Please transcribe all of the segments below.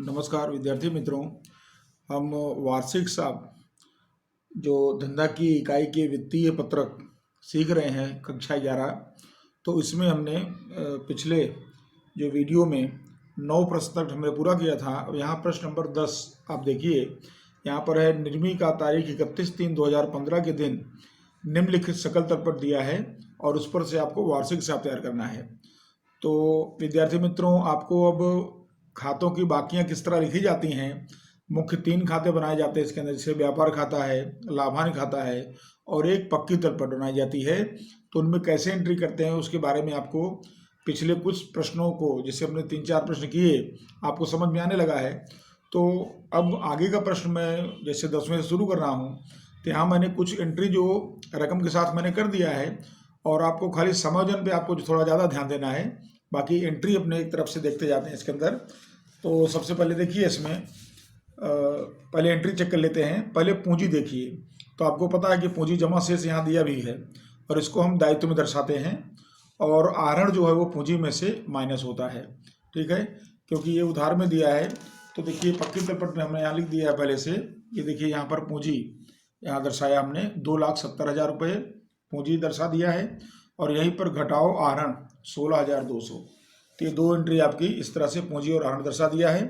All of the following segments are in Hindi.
नमस्कार विद्यार्थी मित्रों। हम वार्षिक साहब जो धंधा की इकाई के वित्तीय पत्रक सीख रहे हैं कक्षा 11। तो इसमें हमने पिछले जो वीडियो में 9 प्रश्न तक हमने पूरा किया था। अब यहाँ प्रश्न नंबर 10 आप देखिए, यहाँ पर है निर्मी का तारीख 31/3/2015 के दिन निम्नलिखित सकल तल दिया है और उस पर से आपको वार्षिक साहब तैयार करना है। तो विद्यार्थी मित्रों, आपको अब खातों की बाकियां किस तरह लिखी जाती हैं, मुख्य 3 खाते बनाए जाते हैं इसके अंदर, जैसे व्यापार खाता है, लाभांश खाता है और एक पक्की तलपट बनाई जाती है। तो उनमें कैसे एंट्री करते हैं उसके बारे में आपको पिछले कुछ प्रश्नों को, जैसे हमने 3-4 प्रश्न किए, आपको समझ में आने लगा है। तो अब आगे का प्रश्न मैं जैसे 10वें से शुरू कर रहा हूँ, तो यहाँ मैंने कुछ एंट्री जो रकम के साथ मैंने कर दिया है और आपको खाली समायोजन पे आपको थोड़ा ज़्यादा ध्यान देना है, बाकी एंट्री अपने एक तरफ से देखते जाते हैं इसके अंदर। तो सबसे पहले देखिए इसमें पहले एंट्री चेक कर लेते हैं। पहले पूंजी देखिए, तो आपको पता है कि पूंजी जमा शेष यहाँ दिया भी है और इसको हम दायित्व में दर्शाते हैं और आहरण जो है वो पूंजी में से माइनस होता है, ठीक है, क्योंकि ये उधार में दिया है। तो देखिए पक्की तलपट में हमने यहाँ लिख दिया है पहले से। ये देखिए यहाँ पर पूंजी यहाँ दर्शाया हमने 2,70,000 रुपये पूंजी दर्शा दिया है और यहीं पर घटाओ आहरण 16,200। तो ये 2 एंट्री आपकी इस तरह से पूंजी और आहरण दर्शा दिया है।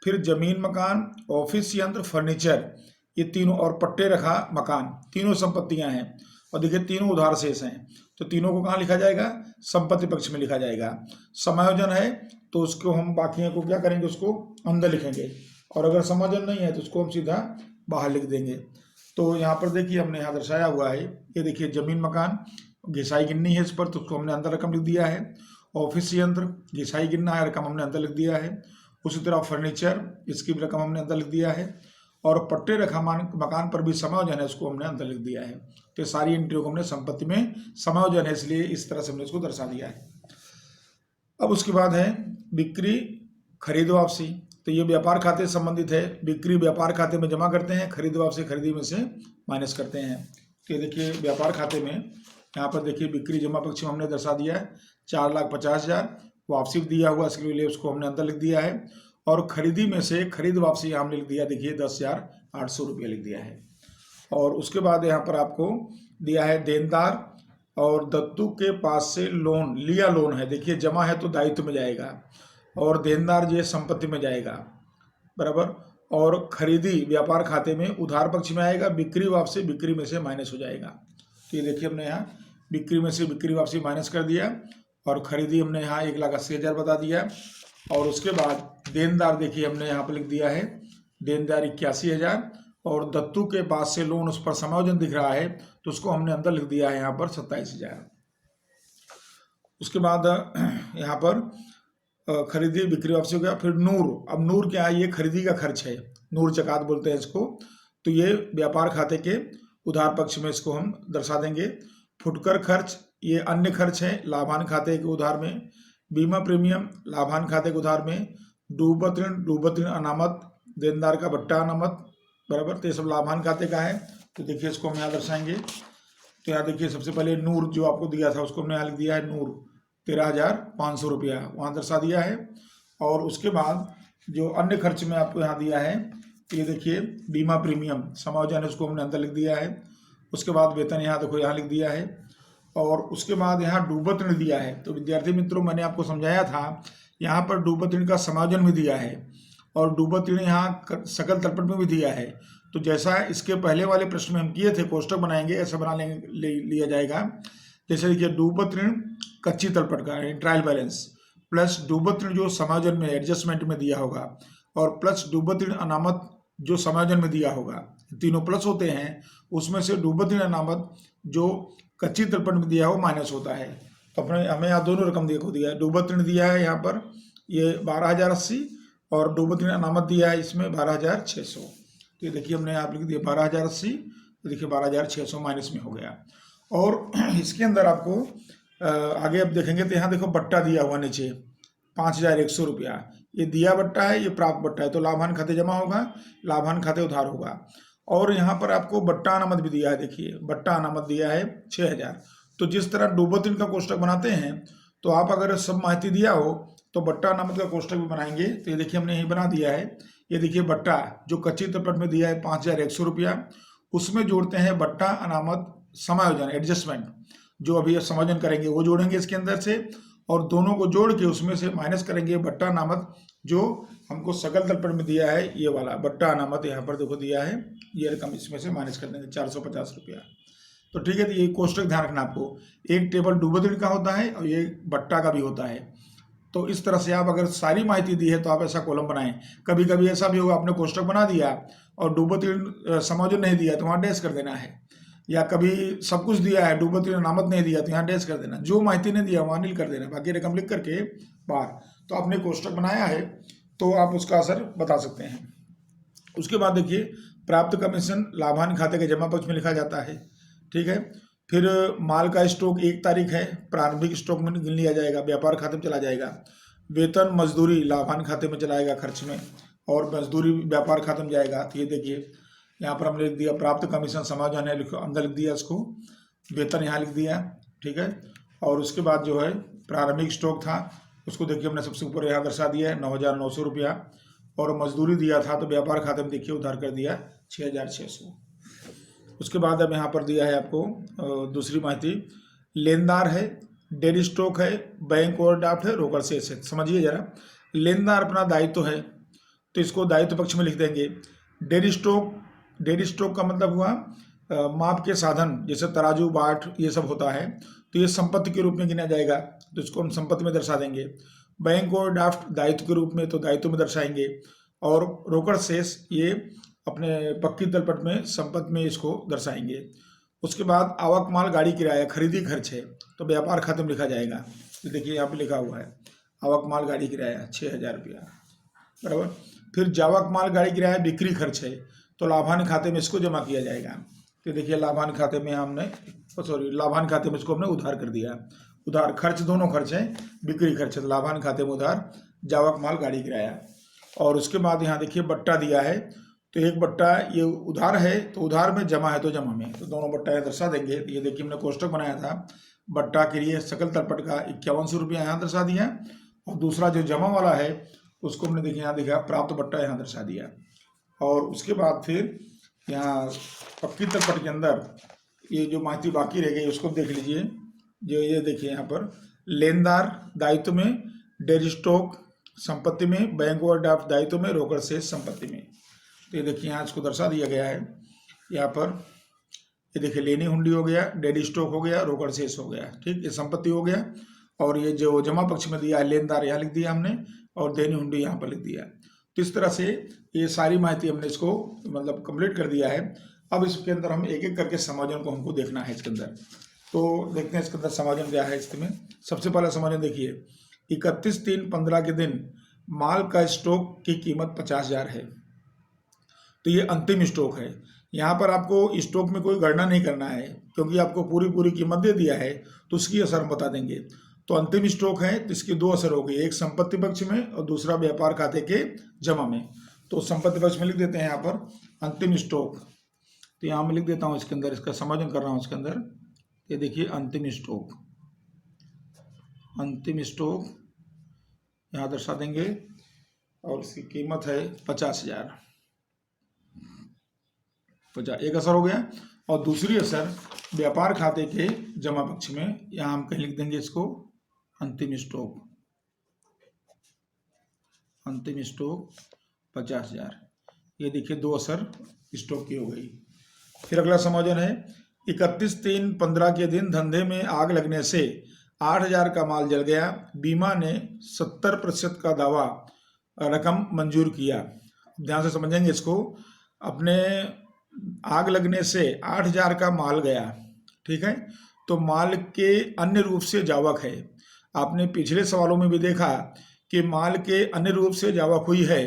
फिर जमीन, मकान, ऑफिस यंत्र, फर्नीचर, ये तीनों और पट्टे रखा मकान, तीनों संपत्तियां हैं और देखिए तीनों उधार शेष हैं। तो तीनों को कहाँ लिखा जाएगा? संपत्ति पक्ष में लिखा जाएगा। समायोजन है तो उसको हम बाकियों को क्या करेंगे, उसको अंदर लिखेंगे, और अगर समायोजन नहीं है तो उसको हम सीधा बाहर लिख देंगे। तो यहाँ पर देखिए हमने यहाँ दर्शाया हुआ है, ये देखिए जमीन मकान घिसाई गिननी है इस पर, तो उसको हमने अंदर रकम लिख दिया है। ऑफिस यंत्र घिसाई गिनना है, रकम हमने अंदर लिख दिया है। उसी तरह फर्नीचर, इसकी भी रकम हमने अंदर लिख दिया है और पट्टे रखा मकान पर भी समायोजन है, उसको हमने अंदर लिख दिया है। तो सारी एंट्रियों को हमने संपत्ति में समायोजन है इसलिए इस तरह से हमने इसको दर्शा दिया है। अब उसके बाद है बिक्री, खरीद वापसी। तो ये व्यापार खाते से संबंधित है। बिक्री व्यापार खाते में जमा करते हैं, खरीद वापसी खरीदी में से माइनस करते हैं। तो ये देखिए व्यापार खाते में यहाँ पर देखिए बिक्री जमा पक्ष में हमने दर्शा दिया है 4,50,000, वापसी दिया हुआ इसके लिए उसको हमने अंदर लिख दिया है और खरीदी में से खरीद वापसी हमने लिख दिया, देखिए 10,800 रुपया लिख दिया है। और उसके बाद यहाँ पर आपको दिया है देनदार और दत्तू के पास से लोन लिया, लोन है, देखिए जमा है तो दायित्व में जाएगा और देनदार ये संपत्ति में जाएगा, बराबर। और खरीदी व्यापार खाते में उधार पक्ष में आएगा, बिक्री वापसी बिक्री में से माइनस हो जाएगा। तो ये देखिए हमने यहाँ बिक्री में से बिक्री वापसी माइनस कर दिया और खरीदी हमने यहाँ 1,80,000 बता दिया। और उसके बाद देनदार देखिए हमने यहाँ पर लिख दिया है देनदार 81,000 और दत्तू के पास से लोन उस पर समायोजन दिख रहा है तो उसको हमने अंदर लिख दिया है यहाँ पर 27,000। उसके बाद यहाँ पर खरीदी बिक्री वापसी हो गया। फिर नूर, अब नूर क्या है? ये खरीदी का खर्च है, नूर जकात बोलते हैं इसको। तो ये व्यापार खाते के उधार पक्ष में इसको हम दर्शा देंगे। फुटकर खर्च ये अन्य खर्च है लाभांश खाते के उधार में। बीमा प्रीमियम लाभांश खाते के उधार में। डूबत ऋण अनामत देनदार का भट्टा अनामत, बराबर। तो ये सब लाभांश खाते का है। तो देखिए इसको हम यहाँ दर्शाएंगे। तो यहाँ देखिए सबसे पहले नूर जो आपको दिया था उसको हमने यहाँ लिख दिया है नूर 13,500 रुपया वहाँ दर्शा दिया है। और उसके बाद जो अन्य खर्च में आपको यहाँ दिया है, तो ये देखिए बीमा प्रीमियम समायोजन है, उसको हमने अंदर लिख दिया है। उसके बाद वेतन यहाँ देखो यहाँ लिख दिया है। और उसके बाद यहाँ डूबत ऋण दिया है। तो विद्यार्थी मित्रों मैंने आपको समझाया था यहाँ पर डूबत ऋण का समायोजन भी दिया है और डूबत ऋण यहाँ सकल तलपट में भी दिया है। तो जैसा इसके पहले वाले प्रश्न में हम किए थे, कोष्टक बनाएंगे, ऐसा बना लिया जाएगा। जैसे देखिए डूबत ऋण कच्ची तलपट का ट्रायल बैलेंस प्लस डूबत ऋण जो समायोजन में एडजस्टमेंट में दिया होगा और प्लस डूबत ऋण अनामत जो समायोजन में दिया होगा, तीनों प्लस होते हैं। उसमें से डूबत ऋण अनामत जो कच्ची तलपट में दिया है वो माइनस होता है। तो अपने हमें यहाँ दोनों रकम दिया है। डूबत ऋण दिया है यहाँ पर ये 12,080 और डूबत ऋण अनामत दिया है इसमें 12,600। तो ये देखिए हमने यहाँ लिख दिया 12,080, तो देखिए 12,600 माइनस में हो गया। और इसके अंदर आपको आगे अब देखेंगे तो यहाँ देखो बट्टा दिया हुआ नीचे 5,100 रुपया, ये दिया बट्टा है, ये प्राप्त बट्टा है। तो लाभांश खाते जमा होगा, लाभांश खाते उधार होगा। और यहाँ पर आपको बट्टा अनामत भी दिया है, देखिए बट्टा अनामत दिया है 6,000। तो जिस तरह डूबत ऋण का कोष्टक बनाते हैं तो आप अगर सब माहिती दिया हो तो तो बट्टा नामक का कोष्टक भी बनाएंगे। तो ये देखिए हमने यही बना दिया है। ये देखिए बट्टा जो कच्ची तलपट में दिया है 5100 रुपया, उसमें जोड़ते हैं बट्टा अनामत समायोजन एडजस्टमेंट, जो अभी समायोजन करेंगे वो जोड़ेंगे इसके अंदर से, और दोनों को जोड़ के उसमें से माइनस करेंगे बट्टा अनामत जो हमको सकल तलपट में दिया है, ये वाला बट्टा अनामत यहाँ पर देखो दिया है, ये रकम इसमें से माइनस कर देंगे 450 रुपया। तो ठीक है, तो ये कोष्टक ध्यान रखना आपको, एक टेबल डूबोतिल का होता है और ये बट्टा का भी होता है। तो इस तरह से आप अगर सारी माहिती दी है तो आप ऐसा कॉलम बनाएं। कभी कभी ऐसा भी होगा आपने कोष्टक बना दिया और डूबोतिल समायोजन नहीं दिया तो वहाँ डैश कर देना है, या कभी सब कुछ दिया है डूबोतिल अनामत नहीं दिया तो यहाँ डैश कर देना, जो माहिती नहीं दिया वहाँ नील कर देना, बाकी रकम लिख करके बाहर। तो आपने कोष्टक बनाया है तो आप उसका असर बता सकते हैं। उसके बाद देखिए प्राप्त कमीशन लाभांश खाते के जमा पक्ष में लिखा जाता है, ठीक है। फिर माल का स्टॉक 1 तारीख है, प्रारंभिक स्टॉक में गिन लिया जाएगा, व्यापार खाते में चला जाएगा। वेतन मजदूरी लाभांश खाते में चलाएगा खर्च में, और मजदूरी व्यापार खाते में जाएगा। तो ये देखिए यहाँ पर हमने लिख दिया प्राप्त कमीशन समायोजन है, लिखो अंदर लिख दिया इसको, वेतन यहाँ लिख दिया, ठीक है। और उसके बाद जो है प्रारंभिक स्टॉक था उसको देखिए हमने सबसे ऊपर यहाँ दर्शा दिया है 9,900 रुपया, और मजदूरी दिया था तो व्यापार खाते में देखिए उधार कर दिया 6,600। उसके बाद अब यहाँ पर दिया है आपको दूसरी माहिती, लेनदार है, डेयरी स्टॉक है, बैंक ओवरड्राफ्ट है, रोकड़ शेष है। समझिए जरा, लेनदार अपना दायित्व है तो इसको दायित्व पक्ष में लिख देंगे। डेयरी स्टॉक का मतलब हुआ माप के साधन, जैसे तराजू बाट ये सब होता है, तो ये संपत्ति के रूप में गिना जाएगा तो इसको हम संपत्ति में दर्शा देंगे। बैंक ओवरड्राफ्ट दायित्व के रूप में तो दायित्व में दर्शाएंगे, और रोकड़ शेष ये अपने पक्की तलपट में संपत्ति में इसको दर्शाएंगे। उसके बाद आवक माल गाड़ी किराया खरीदी खर्च है तो व्यापार खाते में लिखा जाएगा। तो देखिए यहाँ पे लिखा हुआ है आवक माल गाड़ी किराया 6,000 रुपया, बराबर। फिर जावक माल गाड़ी किराया बिक्री खर्च है तो लाभांश खाते में इसको जमा किया जाएगा। तो देखिए लाभांश खाते में हमने लाभांश खाते में इसको हमने उधार कर दिया, उधार खर्च दोनों खर्च हैं, बिक्री खर्च है तो लाभांश खाते में उधार, जावक माल गाड़ी किराया। और उसके बाद यहाँ देखिए बट्टा दिया है, तो एक बट्टा ये उधार है तो उधार में, जमा है तो जमा में, तो दोनों बट्टा यहाँ दर्शा देंगे। ये देखिए हमने कोष्टक बनाया था बट्टा के लिए सकल तलपट का 5100 रुपया यहाँ दर्शा दिया, और दूसरा जो जमा वाला है उसको हमने देखिए यहाँ देखा प्राप्त बट्टा यहाँ दर्शा दिया। और उसके बाद फिर यहाँ पक्की तलपट के अंदर ये जो माहिती बाकी रह गई उसको देख लीजिए, जो ये देखिए यहाँ पर लेनदार दायित्व में, डेयरी स्टॉक संपत्ति में, बैंक ओवरड्राफ्ट दायित्व में, रोकड़ शेष संपत्ति में। तो ये देखिए यहाँ इसको दर्शा दिया गया है। यहाँ पर ये देखिए लेनी हुंडी हो गया, डेयरी स्टॉक हो गया, रोकड़ शेष हो गया, ठीक, ये संपत्ति हो गया। और ये जो जमा पक्ष में दिया है लेनदार यहाँ लिख दिया हमने, और देनी हुंडी यहाँ पर लिख दिया। तो इस तरह से ये सारी माहिती हमने इसको मतलब कंप्लीट कर दिया है। अब इसके अंदर हम एक एक करके समायोजन को हमको देखना है इसके अंदर। तो देखते हैं इसके अंदर समायोजन क्या है। इसमें सबसे पहला समायोजन देखिए, 31/3/15 के दिन माल का स्टॉक की कीमत 50,000 है, तो ये अंतिम स्टॉक है। यहाँ पर आपको स्टॉक में कोई गणना नहीं करना है क्योंकि आपको पूरी कीमत दे दिया है, तो उसकी असर हम बता देंगे। तो अंतिम स्टॉक है तो इसके 2 असर हो गए, एक संपत्ति पक्ष में और दूसरा व्यापार खाते के जमा में। तो संपत्ति पक्ष में लिख देते हैं यहाँ पर अंतिम स्टॉक, तो यहाँ मैं लिख देता हूँ इसके अंदर, इसका समायोजन कर रहा हूँ इसके अंदर। ये देखिए अंतिम स्टॉक यहाँ दर्शा देंगे, और इसकी कीमत है 50,000। एक असर हो गया। और दूसरी असर व्यापार खाते के जमा पक्ष में, यहाँ हम कहीं लिख देंगे इसको अंतिम स्टॉक 50,000। ये देखिए 2 असर स्टॉक की हो गई। फिर अगला समायोजन है 31/3/15 के दिन धंधे में आग लगने से 8,000 का माल जल गया, बीमा ने 70% का दावा रकम मंजूर किया। ध्यान से समझेंगे इसको, अपने आग लगने से 8,000 का माल गया, ठीक है, तो माल के अन्य रूप से जावक है। आपने पिछले सवालों में भी देखा कि माल के अन्य रूप से जावक हुई है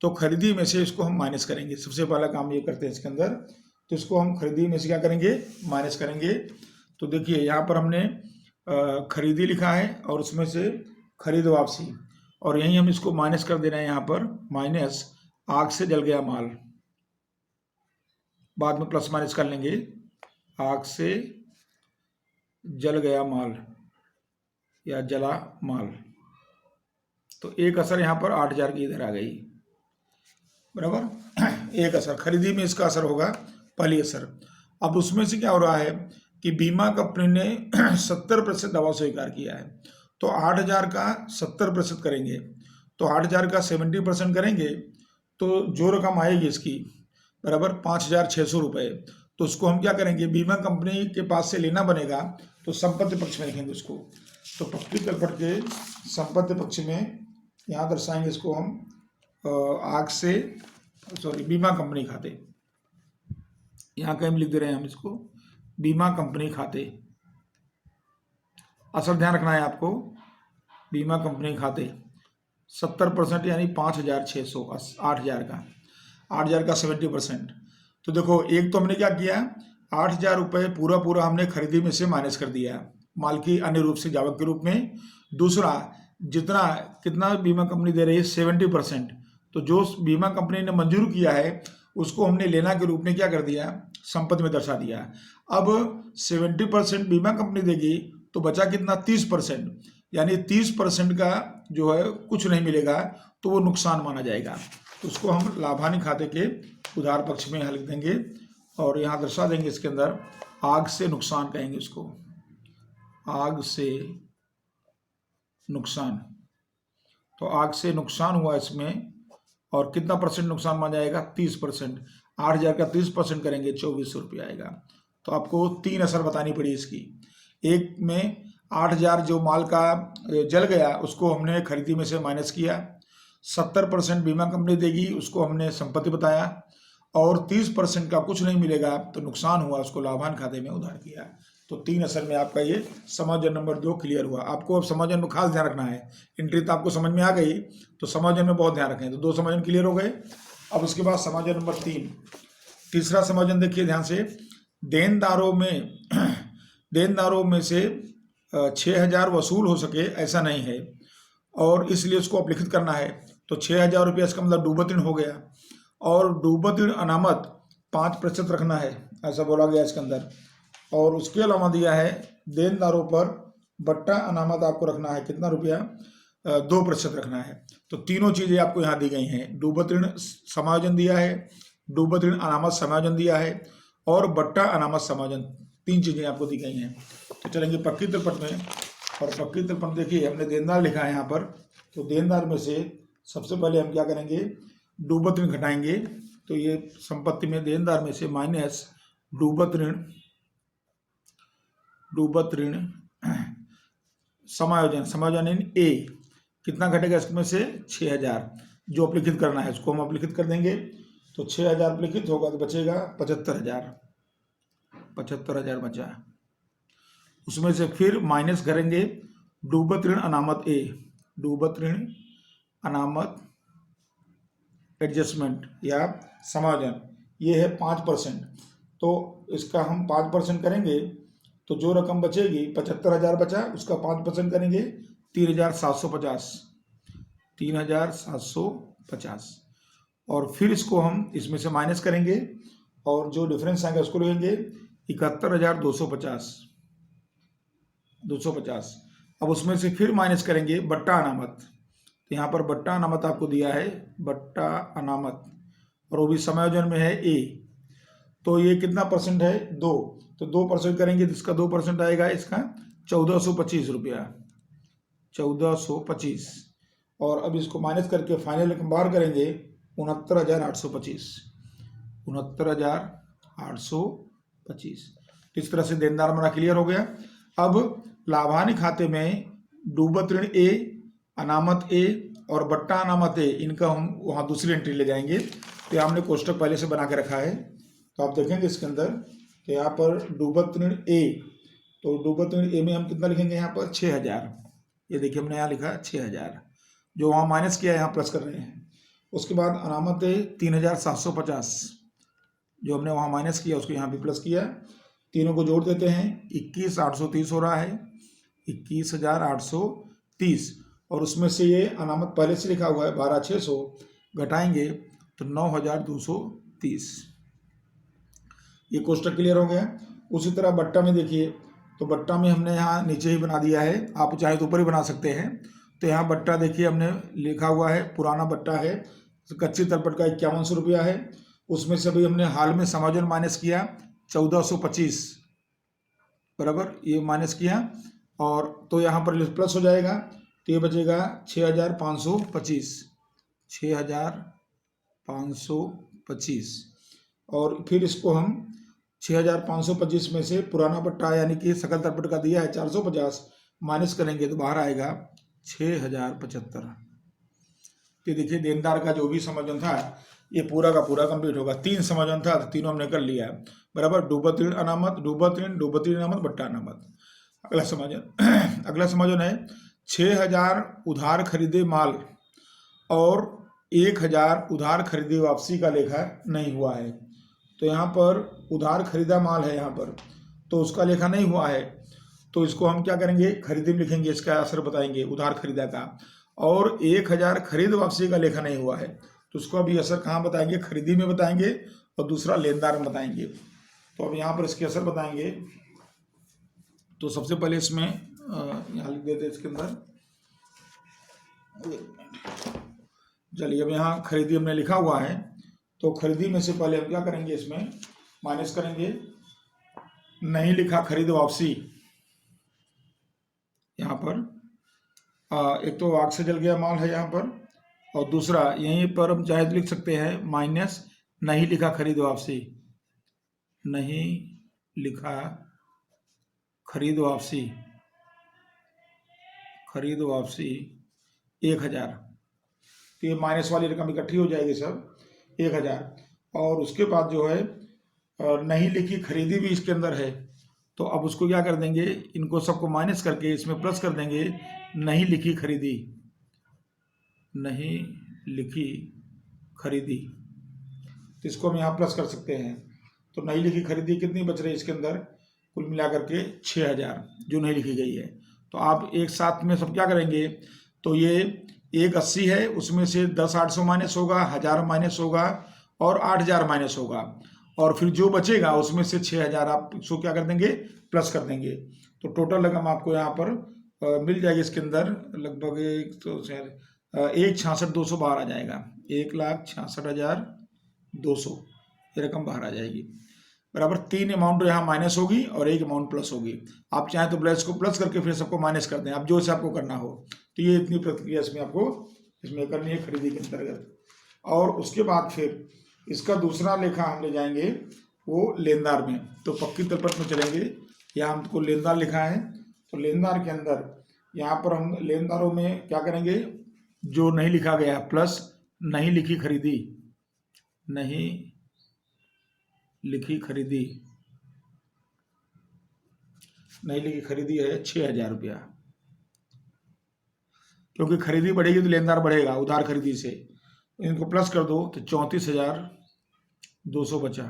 तो खरीदी में से इसको हम माइनस करेंगे। सबसे पहला काम ये करते हैं इसके अंदर, तो इसको हम खरीदी में से क्या करेंगे, माइनस करेंगे। तो देखिए यहाँ पर हमने खरीदी लिखा है और उसमें से खरीद वापसी, और यहीं हम इसको माइनस कर दे रहे हैं यहाँ पर, माइनस आग से जल गया माल, बाद में प्लस माइनस कर लेंगे, आग से जल गया माल या जला माल, तो एक असर यहाँ पर 8,000 की इधर आ गई, बराबर। एक असर खरीदी में इसका असर होगा, पहली असर। अब उसमें से क्या हो रहा है कि बीमा कंपनी ने 70% दवा स्वीकार किया है, तो 8,000 का 70% करेंगे, तो 8,000 का 70% करेंगे, तो जो रकम आएगी इसकी बराबर 5,600 रुपये। तो उसको हम क्या करेंगे, बीमा कंपनी के पास से लेना बनेगा, तो संपत्ति पक्ष में लिखेंगे उसको। तो पक्की तलपट के संपत्ति पक्ष में यहाँ दर्शाएंगे इसको हम आग से, सॉरी, बीमा कंपनी खाते, यहाँ कहीं लिख दे रहे हैं हम इसको, बीमा कंपनी खाते। असर ध्यान रखना है आपको, बीमा कंपनी खाते 70% यानी 5,600, 8,000 का, 8,000 का 70%। तो देखो, एक तो हमने क्या किया, 8,000 रुपये पूरा पूरा हमने खरीदी में से माइनस कर दिया माल की अन्य रूप से जावक के रूप में। दूसरा, जितना कितना बीमा कंपनी दे रही है 70%, तो जो बीमा कंपनी ने मंजूर किया है उसको हमने लेना के रूप में क्या कर दिया, संपत्ति में दर्शा दिया। अब 70% बीमा कंपनी देगी, तो बचा कितना, 30%, यानी 30% का जो है कुछ नहीं मिलेगा, तो वो नुकसान माना जाएगा। तो उसको हम लाभानी खाते के उधार पक्ष में यहाँ लिख देंगे और यहाँ दर्शा देंगे इसके अंदर, आग से नुकसान कहेंगे उसको, आग से नुकसान। तो आग से नुकसान हुआ इसमें, और कितना परसेंट नुकसान माना जाएगा, 30%। 8,000 का 30% करेंगे, 2,400 रुपये आएगा। तो आपको 3 असर बतानी पड़ी इसकी। एक में 8,000 जो माल का जल गया उसको हमने खरीदी में से माइनस किया, 70% बीमा कंपनी देगी उसको हमने संपत्ति बताया, और 30% का कुछ नहीं मिलेगा तो नुकसान हुआ, उसको लाभान खाते में उधार किया। तो 3 असर में आपका ये समायोजन नंबर 2 क्लियर हुआ। आपको अब समायोजन में खास ध्यान रखना है, एंट्री तो आपको समझ में आ गई, तो समायोजन में बहुत ध्यान रखें। तो 2 समायोजन क्लियर हो गए। अब उसके बाद समायोजन नंबर 3, तीसरा समायोजन देखिए ध्यान से, देनदारों में से 6,000 वसूल हो सके ऐसा नहीं है, और इसलिए उसको आप लिखित करना है। तो 6,000 रुपया इसका मतलब डूबत ऋण हो गया, और डूबत ऋण अनामत 5% रखना है, ऐसा बोला गया इसके अंदर। और उसके अलावा दिया है देनदारों पर बट्टा अनामत आपको रखना है, कितना रुपया, 2% रखना है। तो तीनों चीज़ें आपको यहाँ दी गई हैं, डूबत ऋण समायोजन दिया है, डूबत ऋण अनामत समायोजन दिया है, और बट्टा अनामत समायोजन, 3 चीज़ें आपको दी गई हैं। तो चलेंगे पक्की तलपट में, और पक्की तलपट देखिए हमने देनदार लिखा है यहाँ पर। तो देनदार में से सबसे पहले हम क्या करेंगे, डूबत ऋण घटाएंगे। तो ये संपत्ति में देनदार में से माइनस डूबत ऋण समायोजन इन ए, कितना घटेगा इसमें से, 6,000, जो अपलिखित करना है उसको हम अपलिखित कर देंगे। तो 6,000 अपलिखित होगा तो बचेगा 75,000 बचा। उसमें से फिर माइनस करेंगे डूबत ऋण अनामत ए, डूबत ऋण अनामत एडजस्टमेंट या समायोजन, ये है 5%। तो इसका हम 5% करेंगे, तो जो रकम बचेगी 75,000 बचा, उसका 5% करेंगे 3,750, और फिर इसको हम इसमें से माइनस करेंगे, और जो डिफरेंस आएगा उसको लेंगे 71,250। अब उसमें से फिर माइनस करेंगे बट्टा अनामत। तो यहाँ पर बट्टा अनामत आपको दिया है, बट्टा अनामत, और वो भी समायोजन में है ए। तो ये कितना परसेंट है, 2, तो 2% करेंगे, जिसका 2% आएगा इसका 1,425 रुपया, 1,425। और अब इसको माइनस करके फाइनल रकम बाहर करेंगे 69,825, 69,825। तो इस तरह से देनदार हमारा क्लियर हो गया। अब लाभानी खाते में डूबत ऋण ए, अनामत ए और बट्टा अनामत ए, इनका हम वहाँ दूसरी एंट्री ले जाएंगे। तो हमने कोष्टक पहले से बना के रखा है, तो आप देखेंगे इसके अंदर कि यहाँ पर डूबत ऋण ए, तो डूबत ऋण ए में हम कितना लिखेंगे, यहाँ पर 6,000। ये देखिए हमने यहाँ लिखा 6,000, जो वहाँ माइनस किया यहाँ प्लस कर रहे हैं। उसके बाद अनामत ए 3,750, जो हमने वहाँ माइनस किया उसको यहाँ भी प्लस किया। तीनों को जोड़ देते हैं, 21,830 हो रहा है, 21,830। और उसमें से ये अनामत पहले से लिखा हुआ है 12,600, घटाएंगे तो 9,230। ये कोष्टक क्लियर हो गया। उसी तरह बट्टा में देखिए, तो बट्टा में हमने यहाँ नीचे ही बना दिया है, आप चाहे तो ऊपर ही बना सकते हैं। तो यहाँ बट्टा देखिए हमने लिखा हुआ है, पुराना बट्टा है, कच्ची तलपट का 5100 रुपया है। उसमें से अभी हमने हाल में समायोजन माइनस किया 1425 बराबर, ये माइनस किया, और तो यहाँ पर प्लस हो जाएगा, तो ये बचेगा 6525, 6525। और फिर इसको हम 6525 में से पुराना पट्टा यानी कि सकल तलपट का दिया है 450 माइनस करेंगे तो बाहर आएगा 6075। तो देखिए देनदार का जो भी समायोजन था ये पूरा का पूरा कंप्लीट होगा। 3 समायोजन था तो तीनों हमने कर लिया है बराबर, डूबत ऋण अनामत, डूबत ऋण, डूबत ऋण अनामत, बट्टा अनामत। अगला समायोजन अगला समायोजन है 6000 उधार खरीदे माल और 1000 उधार खरीदे वापसी का लेखा नहीं हुआ है। तो यहाँ पर उधार खरीदा माल है यहाँ पर, तो उसका लेखा नहीं हुआ है, तो इसको हम क्या करेंगे, खरीदी में लिखेंगे, इसका असर बताएंगे उधार खरीदा का। और 1000 खरीद वापसी का लेखा नहीं हुआ है, तो उसको अभी असर कहाँ बताएंगे, खरीदी में बताएंगे और दूसरा लेनदार में बताएंगे। तो अब यहाँ पर इसके असर बताएंगे। तो सबसे पहले इसमें यहाँ लिख देते इसके अंदर, चलिए अब यहाँ खरीदी हमने लिखा हुआ है, तो खरीदी में से पहले हम क्या करेंगे, इसमें माइनस करेंगे नहीं लिखा खरीद वापसी। यहाँ पर एक तो आग से जल गया माल है यहाँ पर, और दूसरा यहीं पर हम चाहे तो लिख सकते हैं माइनस नहीं लिखा खरीद वापसी, नहीं लिखा खरीद वापसी, खरीद वापसी 1000। तो ये माइनस वाली रकम इकट्ठी हो जाएगी सब 1000, और उसके बाद जो है नहीं लिखी खरीदी भी इसके अंदर है, तो अब उसको क्या कर देंगे, इनको सबको माइनस करके इसमें प्लस कर देंगे नहीं लिखी खरीदी, नहीं लिखी खरीदी, तो इसको हम यहाँ प्लस कर सकते हैं। तो नहीं लिखी खरीदी कितनी बच रही है इसके अंदर, कुल मिलाकर के 6000 जो नहीं लिखी गई है। तो आप एक साथ में सब क्या करेंगे, तो ये 180 है, उसमें से 10 800 माइनस होगा, 1000 माइनस होगा और 8000 माइनस होगा, और फिर जो बचेगा उसमें से 6000 आप इसको क्या कर देंगे, प्लस कर देंगे। तो टोटल रकम आपको यहाँ पर मिल जाएगी इसके अंदर लगभग 1,66,200 बाहर आ जाएगा, 1,66,200 ये रकम बाहर आ जाएगी बराबर। 3 अमाउंट यहाँ माइनस होगी और 1 अमाउंट प्लस होगी। आप चाहें तो प्लस को प्लस करके फिर सबको माइनस कर दें, आप जो से आपको करना हो। तो ये इतनी प्रक्रिया इसमें आपको इसमें करनी है खरीदी के अंतर्गत। और उसके बाद फिर इसका दूसरा लेखा हम ले जाएंगे वो लेनदार में। तो पक्की तलपट में चलेंगे, यहाँ हमको लेनदार लिखा है, तो लेनदार के अंदर यहाँ पर हम लेनदारों में क्या करेंगे, जो नहीं लिखा गया प्लस नहीं लिखी खरीदी, नहीं लिखी खरीदी, नहीं लिखी खरीदी है 6000 रुपया, क्योंकि खरीदी बढ़ेगी तो लेनदार बढ़ेगा उधार खरीदी से, इनको प्लस कर दो तो 34,200 बचा,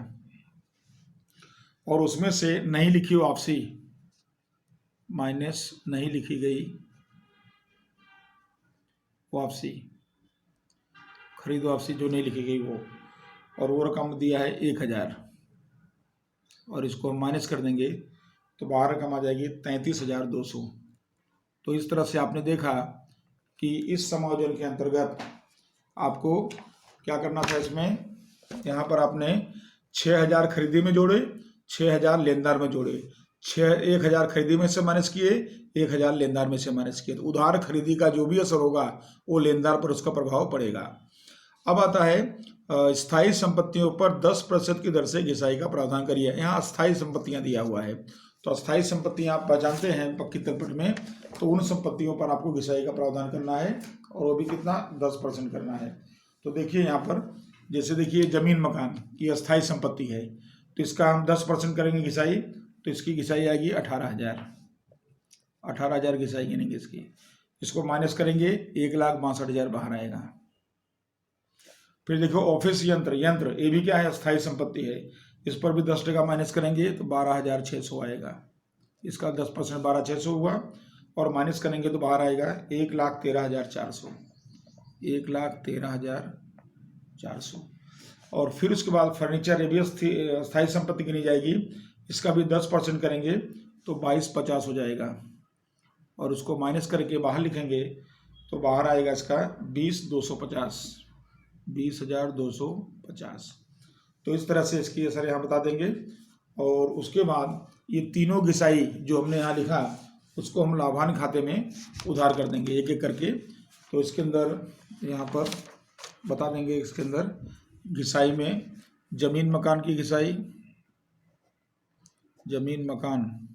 और उसमें से नहीं लिखी वापसी माइनस नहीं लिखी गई वापसी, खरीद वापसी जो नहीं लिखी गई वो, और वो रकम दिया है 1000, और इसको हम माइनस कर देंगे तो बाहर रकम आ जाएगी 33,200। तो इस तरह से आपने देखा कि इस समायोजन के अंतर्गत आपको क्या करना था, इसमें यहाँ पर आपने 6000 खरीदी में जोड़े, 6000 लेनदार में जोड़े, 1000 खरीदी में से माइनस किए, 1000 लेनदार में से माइनस किए, तो उधार खरीदी का जो भी असर होगा वो लेनदार पर उसका प्रभाव पड़ेगा। अब आता है स्थायी संपत्तियों पर 10% की दर से घिसाई का प्रावधान करिए। यहाँ अस्थायी संपत्तियां दिया हुआ है, तो अस्थायी संपत्तियां आप पहचानते हैं पक्की तलपट में, तो उन संपत्तियों पर आपको घिसाई का प्रावधान करना है, और वो भी कितना 10% करना है। तो देखिए यहाँ पर जैसे देखिए जमीन मकान की अस्थायी संपत्ति है, तो इसका हम 10% करेंगे घिसाई, तो इसकी घिसाई आएगी 18,000 घिसाई गिनेंगे इसकी, इसको माइनस करेंगे 1,62,000 बाहर आएगा। फिर देखो ऑफिस यंत्र, ये भी क्या है, अस्थायी संपत्ति है, इस पर भी 10% माइनस करेंगे तो 12,600 आएगा, इसका 10% 12,600 हुआ, और माइनस करेंगे तो बाहर आएगा 1,13,400, 1,13,400। और फिर उसके बाद फर्नीचर, ये भी अस्थायी संपत्ति गिनी जाएगी, इसका भी 10% करेंगे तो 22,50 हो जाएगा, और उसको माइनस करके बाहर लिखेंगे तो बाहर आएगा इसका 20,250, 20,250। तो इस तरह से इसकी असर यहाँ बता देंगे। और उसके बाद ये तीनों घिसाई जो हमने यहाँ लिखा उसको हम लाभांश खाते में उधार कर देंगे एक एक करके। तो इसके अंदर यहाँ पर बता देंगे, इसके अंदर घिसाई में जमीन मकान की घिसाई, जमीन मकान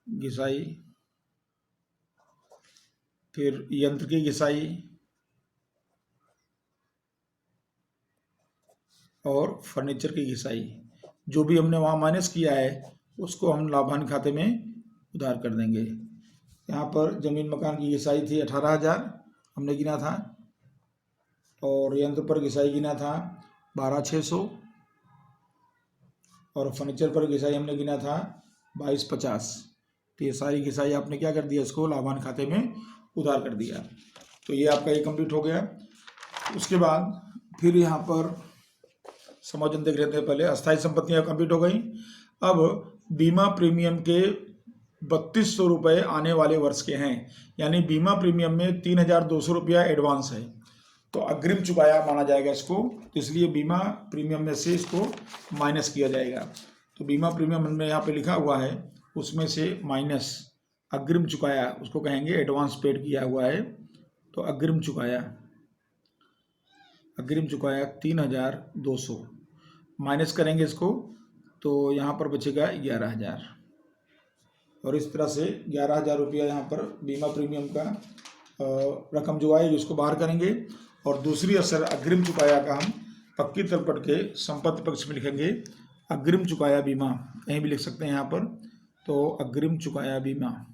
घिसाई, फिर यंत्र की घिसाई और फर्नीचर की घिसाई। जो भी हमने वहाँ माइनस किया है उसको हम लाभांश खाते में उधार कर देंगे। यहाँ पर जमीन मकान की घिसाई थी 18,000 हमने गिना था, और यंत्र पर घिसाई गिना था 12,600, और फर्नीचर पर घिसाई हमने गिना था 22,50। तो ये सारी घिसाई आपने क्या कर दिया, इसको लाभांश खाते में उधार कर दिया। तो ये आपका ये कंप्लीट हो गया। उसके बाद फिर यहाँ पर समायोजन देख लेते हैं। पहले अस्थायी संपत्तियाँ कंप्लीट हो गई। अब बीमा प्रीमियम के 3,200 रुपये आने वाले वर्ष के हैं, यानी बीमा प्रीमियम में 3,200 रुपया एडवांस है, तो अग्रिम चुकाया माना जाएगा इसको। तो इसलिए बीमा प्रीमियम में से इसको माइनस किया जाएगा। तो बीमा प्रीमियम हमने यहाँ पे लिखा हुआ है, उसमें से माइनस अग्रिम चुकाया, उसको कहेंगे एडवांस पेड किया हुआ है। तो अग्रिम चुकाया 3,200 माइनस करेंगे इसको, तो यहाँ पर बचेगा 11,000। और इस तरह से 11,000 रुपया यहाँ पर बीमा प्रीमियम का रकम जो आएगी उसको बाहर करेंगे। और दूसरी असर अग्रिम चुकाया का हम पक्की तलपट के संपत्ति पक्ष में लिखेंगे। अग्रिम चुकाया बीमा कहीं भी लिख सकते हैं यहाँ पर। तो अग्रिम चुकाया बीमा,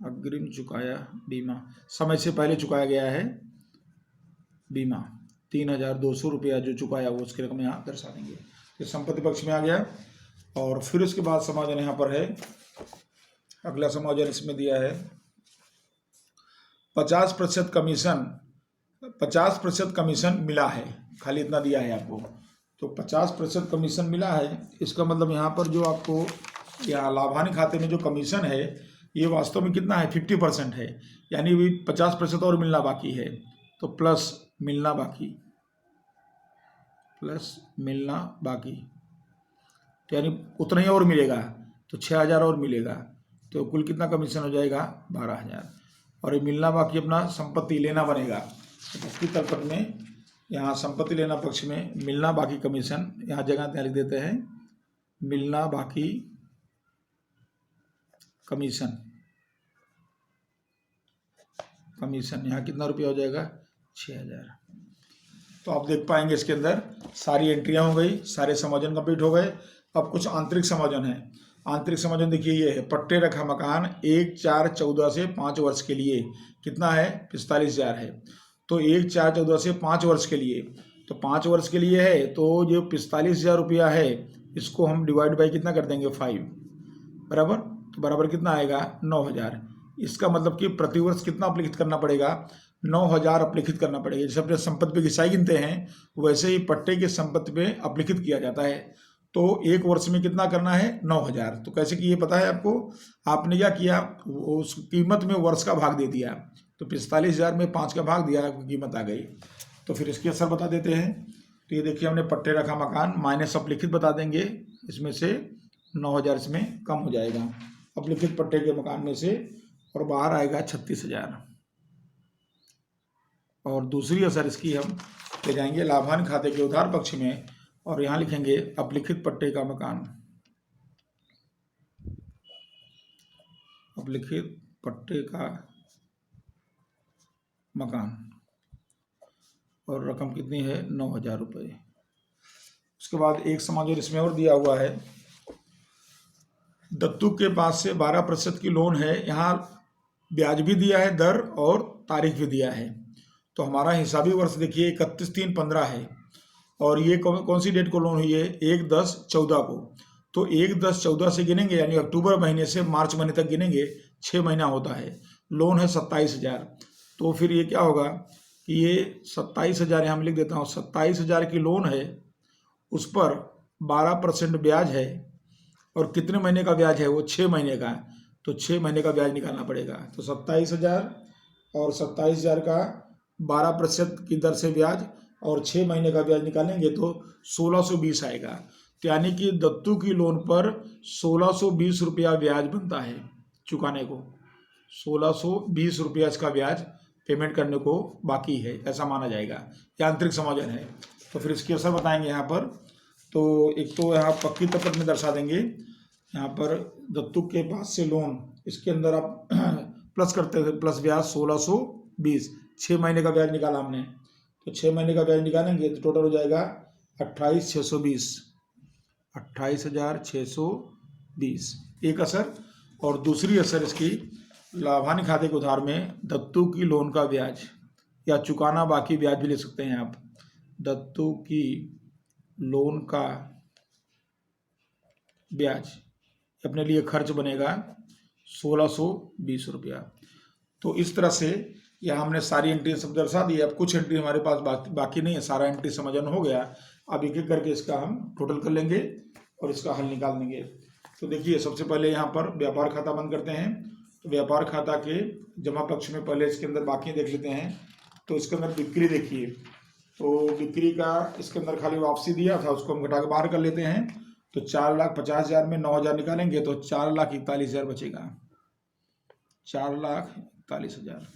अग्रिम चुकाया बीमा समय से पहले चुकाया गया है बीमा, 3,200 रुपया जो चुकाया वो उसकी रकम यहाँ दर्शा देंगे। तो संपत्ति पक्ष में आ गया। और फिर उसके बाद समायोजन यहाँ पर है, अगला समायोजन इसमें दिया है 50% कमीशन, 50% कमीशन मिला है, खाली इतना दिया है आपको। तो 50% कमीशन मिला है, इसका मतलब यहाँ पर जो आपको यहाँ लाभांश खाते में जो कमीशन है ये वास्तव में कितना है, 50% है, यानी भी 50% और मिलना बाकी है। तो प्लस मिलना बाकी, प्लस मिलना बाकी, तो यानी उतना ही और मिलेगा, तो 6,000 और मिलेगा। तो कुल कितना कमीशन हो जाएगा, 12,000। और ये मिलना बाकी अपना संपत्ति लेना बनेगा। तो पक्की तलपट में यहाँ संपत्ति लेना पक्ष में मिलना बाकी कमीशन, यहाँ जगह लिख देते हैं मिलना बाकी कमीशन, कमीशन यहाँ कितना रुपया हो जाएगा, 6,000। तो आप देख पाएंगे इसके अंदर सारी एंट्रियाँ हो गई, सारे समायोजन कंप्लीट हो गए। अब कुछ आंतरिक समायोजन है। आंतरिक समायोजन देखिए ये है, पट्टे रखा मकान 1/4/14 से 5 वर्ष के लिए कितना है, 45,000 है। तो 1/4/14 से 5 वर्ष के लिए, तो 5 वर्ष के लिए है, तो जो 45,000 रुपया है इसको हम डिवाइड बाई कितना कर देंगे, 5 बराबर। तो बराबर कितना आएगा, 9,000। इसका मतलब कि प्रतिवर्ष कितना अपलिखित करना पड़ेगा, 9,000 अपलिखित करना पड़ेगा। जैसे अपने संपत्ति पे घिसाई गिनते हैं वैसे ही पट्टे की संपत्ति पे अपलिखित किया जाता है। तो एक वर्ष में कितना करना है, 9,000। तो कैसे कि ये पता है आपको, आपने क्या किया, उस कीमत में वर्ष का भाग दे दिया। तो 45,000 में 5 का भाग दिया, कीमत आ गई। तो फिर इसकी असर बता देते हैं। तो ये देखिए हमने पट्टे रखा मकान माइनस अपलिखित बता देंगे, इसमें से 9,000 इसमें कम हो जाएगा अपलिखित पट्टे के मकान में से, और बाहर आएगा 36,000। और दूसरी असर इसकी हम ले जाएंगे लाभांश खाते के उधार पक्ष में, और यहाँ लिखेंगे अपलिखित पट्टे का मकान, अपलिखित पट्टे का मकान, और रकम कितनी है, 9,000 रुपये। उसके बाद एक समायोजन इसमें और दिया हुआ है, दत्तू के पास से 12% की लोन है, यहाँ ब्याज भी दिया है दर और तारीख भी दिया है। तो हमारा हिसाबी वर्ष देखिए 31/3/15 है, और ये कौन सी डेट को लोन हुई है, 1/10/14 को। तो 1/10/14 से गिनेंगे, यानी अक्टूबर महीने से मार्च महीने तक गिनेंगे, 6 महीना होता है। लोन है 27,000, तो फिर ये क्या होगा कि ये 27,000 यहाँ मैं लिख देता हूँ, 27,000 की लोन है, उस पर 12% ब्याज है, और कितने महीने का ब्याज है, वो 6 महीने का। तो 6 महीने का ब्याज निकालना पड़ेगा। तो 27,000 और 27,000 का 12% की दर से ब्याज और 6 महीने का ब्याज निकालेंगे तो 1620 आएगा। तो यानी कि दत्तू की लोन पर 1620 रुपया ब्याज बनता है चुकाने को। 1620 रुपया इसका ब्याज पेमेंट करने को बाकी है, ऐसा माना जाएगा। यांत्रिक समायोजन है। तो फिर इसकी असर बताएंगे यहाँ पर। तो एक तो यहाँ पक्की तपट में दर्शा देंगे, यहाँ पर दत्तू के पास से लोन, इसके अंदर आप प्लस करते थे, प्लस ब्याज 1620, 6 महीने का ब्याज निकाला हमने, तो 6 महीने का ब्याज निकालेंगे तो टोटल हो जाएगा 28,620, 28,620 एक असर। और दूसरी असर इसकी, लाभान्वित खाते के उधार में दत्तू की लोन का ब्याज या चुकाना बाकी ब्याज भी ले सकते हैं आप। दत्तू की लोन का ब्याज अपने लिए खर्च बनेगा 1620 रुपया। तो इस तरह से यहाँ हमने सारी एंट्री सब दर्शा दी। अब कुछ एंट्री हमारे पास बाकी नहीं है, सारा एंट्री समझन हो गया। अब एक एक करके इसका हम टोटल कर लेंगे और इसका हल निकाल देंगे। तो देखिए, सबसे पहले यहाँ पर व्यापार खाता बंद करते हैं। तो व्यापार खाता के जमा पक्ष में पहले इसके अंदर बाकी देख लेते हैं। तो इसके अंदर बिक्री देखिए, तो बिक्री का इसके अंदर खाली वापसी दिया था, उसको हम घटा के बाहर कर लेते हैं। तो 4,50,000 में 9,000 निकालेंगे तो 4,41,000 बचेगा, 4,41,000।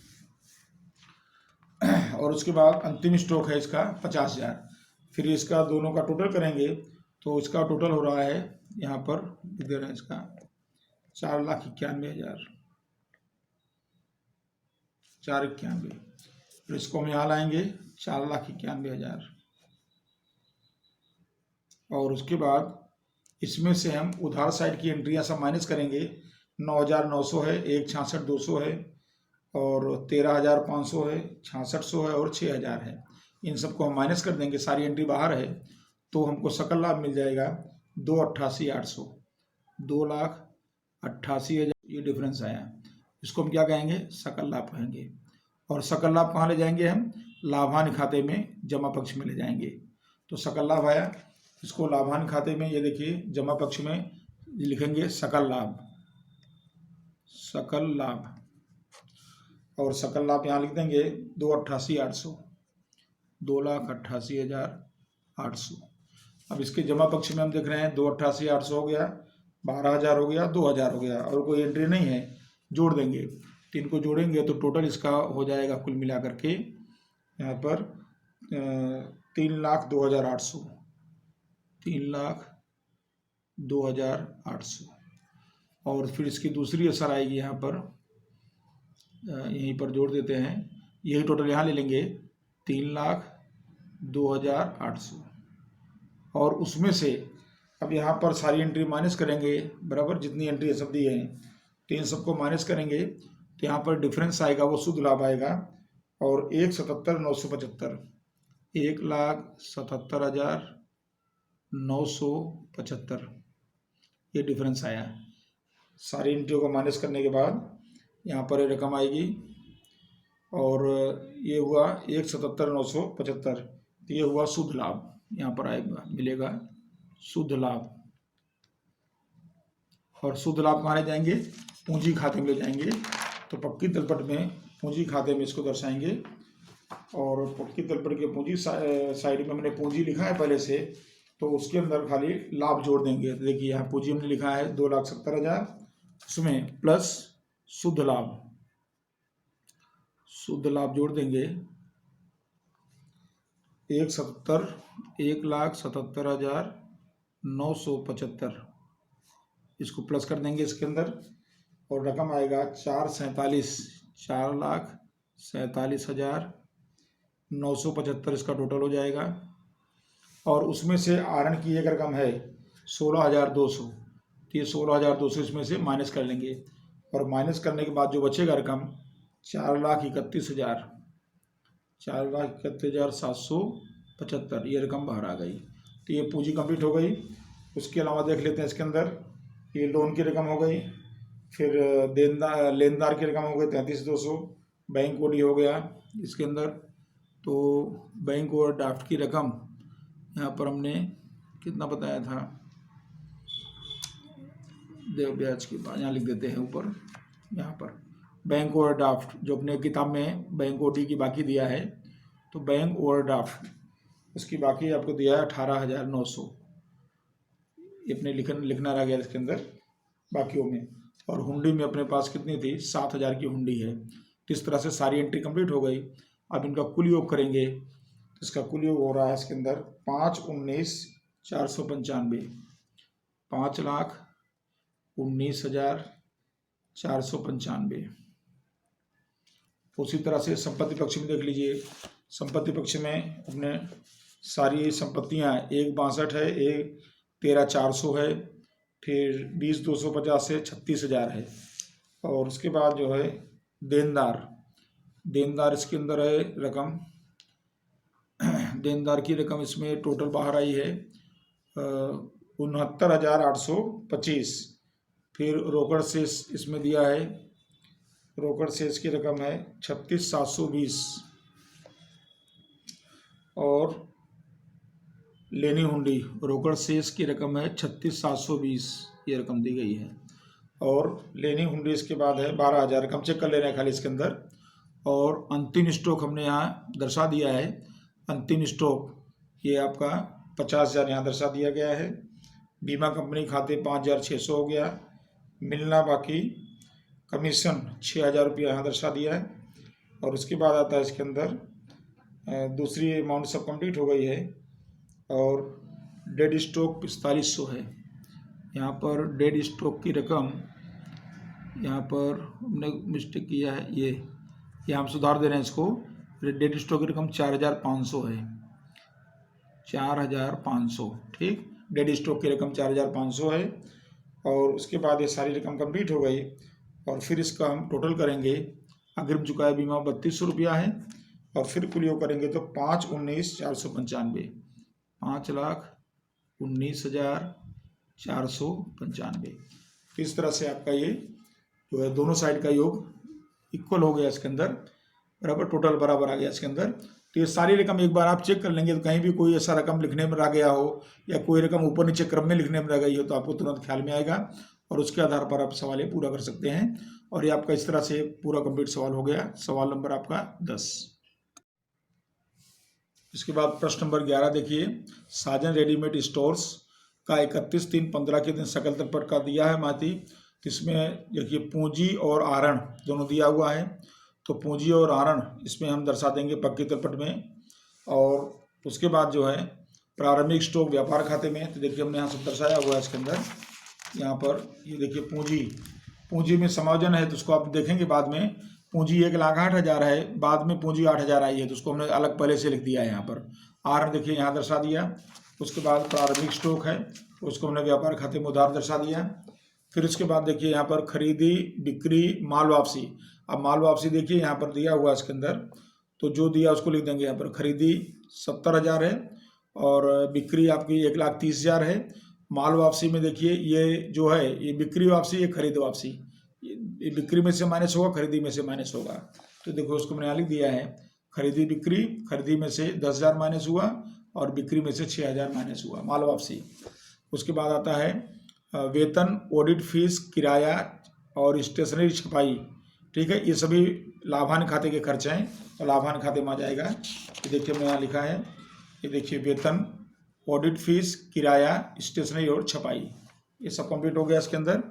और उसके बाद अंतिम स्टॉक है इसका 50,000। फिर इसका दोनों का टोटल करेंगे तो इसका टोटल हो रहा है, यहाँ पर दे रहे हैं इसका 4,91,000, 491। फिर इसको हम यहाँ लाएंगे 4,91,000। और उसके बाद इसमें से हम उधार साइड की एंट्रियाँ सब माइनस करेंगे। 9,900 है, 1,66,200 है, और 13,500 है, 6,600 है और 6,000 है। इन सबको हम माइनस कर देंगे, सारी एंट्री बाहर है। तो हमको सकल लाभ मिल जाएगा 2,88,800, 2,88,000 ये डिफरेंस आया। इसको हम क्या कहेंगे, सकल लाभ कहेंगे। और सकल लाभ कहाँ ले जाएंगे हम, लाभान्वित खाते में जमा पक्ष में ले जाएंगे। तो सकल लाभ आया, इसको लाभान्वित खाते में, ये देखिए जमा पक्ष में लिखेंगे सकल लाभ, सकल लाभ। और सकल लाभ यहाँ लिख देंगे 2,88,800, 2,88,800। अब इसके जमा पक्ष में हम देख रहे हैं 2,88,800 हो गया, 12,000 हो गया, 2,000 हो गया, और कोई एंट्री नहीं है, जोड़ देंगे। तो इनको जोड़ेंगे तो टोटल इसका हो जाएगा कुल मिला करके यहाँ पर 3,02,800, 3,02,800। और फिर इसकी दूसरी असर आएगी यहाँ पर, यहीं पर जोड़ देते हैं, यही टोटल यहाँ ले लेंगे 3,02,800। और उसमें से अब यहाँ पर सारी एंट्री माइनस करेंगे, बराबर जितनी एंट्री सब दी हैं, तो इन सबको माइनस करेंगे तो यहाँ पर डिफरेंस आएगा, वो शुद्ध लाभ आएगा। और 1,77,975, 1,77,975 ये डिफरेंस आया। सारी एंट्रियों को माइनस करने के बाद यहाँ पर ये रकम आएगी, और ये हुआ 1,77,975। तो ये हुआ शुद्ध लाभ, यहाँ पर आएगा, मिलेगा शुद्ध लाभ। और शुद्ध लाभ कहाँ ले जाएंगे, पूंजी खाते में ले जाएंगे। तो पक्की तलपट में पूंजी खाते में इसको दर्शाएंगे। और पक्की तलपट के पूंजी साइड में हमने पूंजी लिखा है पहले से, तो उसके अंदर खाली लाभ जोड़ देंगे। देखिए यहाँ पूंजी हमने लिखा है 2,70,000, उसमें प्लस शुद्ध लाभ, शुद्ध लाभ जोड़ देंगे 1,77,975, इसको प्लस कर देंगे इसके अंदर, और रकम आएगा 4,47,975 इसका टोटल हो जाएगा। और उसमें से आरएन की एक रकम है 16,200, तो ये 16,200 इसमें से माइनस कर लेंगे। और माइनस करने के बाद जो बचेगा रकम 4,31,000, 4,31,775 ये रकम बाहर आ गई। तो ये पूंजी कंप्लीट हो गई। उसके अलावा देख लेते हैं इसके अंदर, ये लोन की रकम हो गई, फिर लेनदार की रकम हो गई 33,200, बैंक ओडी हो गया इसके अंदर। तो बैंक ओवरड्राफ्ट की रकम यहाँ पर हमने कितना बताया था, ब्याज के बाद यहाँ लिख देते हैं ऊपर, यहाँ पर बैंक ओवरड्राफ्ट जो अपने किताब में बैंक ओडी की बाकी दिया है, तो बैंक ओवरड्राफ्ट उसकी बाकी आपको दिया है 18,900। ये अपने लिखना रह गया इसके अंदर बाकियों में। और हुंडी में अपने पास कितनी थी, 7,000 की हुंडी है। तो इस तरह से सारी एंट्री कंप्लीट हो गई। अब इनका कुल योग करेंगे, तो इसका कुल योग हो रहा है इसके अंदर 5,19,495, 5,19,495। उसी तरह से संपत्ति पक्ष में देख लीजिए, संपत्ति पक्ष में अपने सारी संपत्तियां 1,62 है, 13,400 है, फिर 20,250 है, 36,000 है। और उसके बाद जो है देनदार इसके अंदर है रकम, देनदार की रकम इसमें टोटल बाहर आई है 69,825। फिर रोकड़ शेष इसमें दिया है, रोकड़ शेष की रकम है 36,720। और लेनी हुंडी रोकड़ शेष की रकम है 36,720, ये रकम दी गई है। और लेनी हुंडी इसके बाद है 12,000, रकम चेक कर लेना है खाली इसके अंदर। और अंतिम स्टॉक हमने यहाँ दर्शा दिया है, अंतिम स्टॉक ये आपका 50,000 यहाँ दर्शा दिया गया है। बीमा कंपनी खाते 5,600 हो गया। मिलना बाकी कमीशन 6,000 रुपया यहाँ दर्शा दिया है। और उसके बाद आता है इसके अंदर दूसरी अमाउंट सब कंप्लीट हो गई है। और डेड स्टॉक 4500 है। यहाँ पर डेड स्टॉक की रकम, यहाँ पर हमने मिस्टेक किया है, ये हम सुधार दे रहे हैं इसको। डेड स्टॉक की रकम 4,500 है, 4,500, ठीक। डेड स्टॉक की रकम 4,500 है। और उसके बाद ये सारी रकम कंप्लीट हो गई। और फिर इसका हम टोटल करेंगे। अग्रिम चुकाया बीमा 3,200 रुपया है। और फिर कुल योग करेंगे तो 5,19,495, 5,19,495। इस तरह से आपका ये जो है दोनों साइड का योग इक्वल हो गया इसके अंदर, बराबर, टोटल बराबर आ गया इसके अंदर। तो ये सारी रकम एक बार आप चेक कर लेंगे, तो कहीं भी कोई ऐसा रकम लिखने में रह गया हो या कोई रकम ऊपर नीचे क्रम में लिखने में रह गई हो तो आपको तुरंत ख्याल में आएगा और उसके आधार पर आप सवाल ये पूरा कर सकते हैं। और ये आपका इस तरह से पूरा कंप्लीट सवाल हो गया। सवाल नंबर आपका 10। इसके बाद प्रश्न नंबर 11 देखिए, साजन रेडीमेड स्टोर्स का 31/3/15 के दिन सकल तलपट का दिया है माती। इसमें देखिए पूंजी और आहरण दोनों दिया हुआ है। तो पूंजी और आहरण इसमें हम दर्शा देंगे पक्की तलपट में। और उसके बाद जो है प्रारंभिक स्टॉक व्यापार खाते में, तो देखिए हमने यहाँ सब दर्शाया हुआ है इसके अंदर। यहाँ पर ये देखिए पूंजी में समायोजन है, तो उसको आप देखेंगे बाद में। पूंजी 1,08,000 है, बाद में पूंजी 8,000 आई है, तो उसको हमने अलग पहले से लिख दिया है यहाँ पर। आहरण देखिए यहाँ दर्शा दिया। उसके बाद प्रारंभिक स्टॉक है, तो उसको हमने व्यापार खाते में उधार दर्शा दिया। फिर उसके बाद देखिए यहाँ पर खरीदी, बिक्री, माल वापसी। अब माल वापसी देखिए यहाँ पर दिया हुआ है इसके अंदर, तो जो दिया उसको लिख देंगे। यहाँ पर खरीदी 70,000 है और बिक्री आपकी 1,30,000 है। माल वापसी में देखिए ये जो है ये बिक्री वापसी, ये खरीद वापसी। ये बिक्री में से माइनस होगा, खरीदी में से माइनस होगा। तो देखो उसको मैंने यहाँ लिख दिया है, खरीदी बिक्री, खरीदी में से 10,000 माइनस हुआ और बिक्री में से 6,000 माइनस हुआ, माल वापसी। उसके बाद आता है वेतन, ऑडिट फीस, किराया और स्टेशनरी छपाई, ठीक है। ये सभी लाभान खाते के खर्चे हैं, तो लाभान खाते में आ जाएगा। ये देखिए हमने यहाँ लिखा है, ये देखिए वेतन, ऑडिट फीस, किराया, स्टेशनरी और छपाई, ये सब कंप्लीट हो गया इसके अंदर।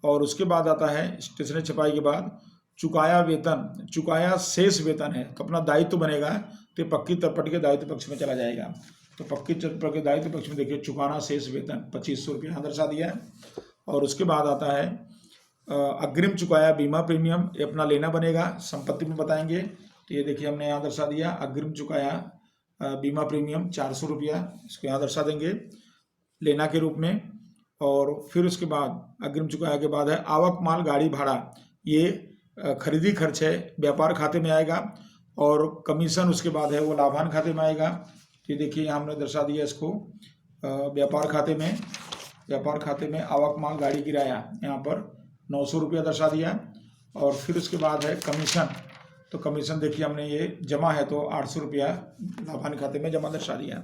और उसके बाद आता है स्टेशनरी छपाई के बाद चुकाया वेतन, चुकाया शेष वेतन है, तो अपना दायित्व बनेगा, तो पक्की तलपट के दायित्व पक्ष में चला जाएगा। तो पक्की तलपट के दायित्व पक्ष में देखिए चुकाना शेष वेतन 2,500 रुपये यहाँ दर्शा दिया है। और उसके बाद आता है अग्रिम चुकाया बीमा प्रीमियम, ये अपना लेना बनेगा, संपत्ति में बताएंगे। तो ये देखिए हमने यहाँ दर्शा दिया, अग्रिम चुकाया बीमा प्रीमियम 400 रुपया, इसको यहाँ दर्शा देंगे लेना के रूप में। और फिर उसके बाद अग्रिम चुकाया के बाद है आवक माल गाड़ी भाड़ा, ये खरीदी खर्च है, व्यापार खाते में आएगा। और कमीशन उसके बाद है वो लाभान खाते में आएगा। तो ये देखिए यहाँ हमने दर्शा दिया इसको व्यापार खाते में आवक माल गाड़ी किराया यहाँ पर 900 रुपया दर्शा दिया। और फिर उसके बाद है कमीशन, तो कमीशन देखिए हमने ये जमा है तो 800 रुपया लाभान खाते में जमा दर्शा दिया।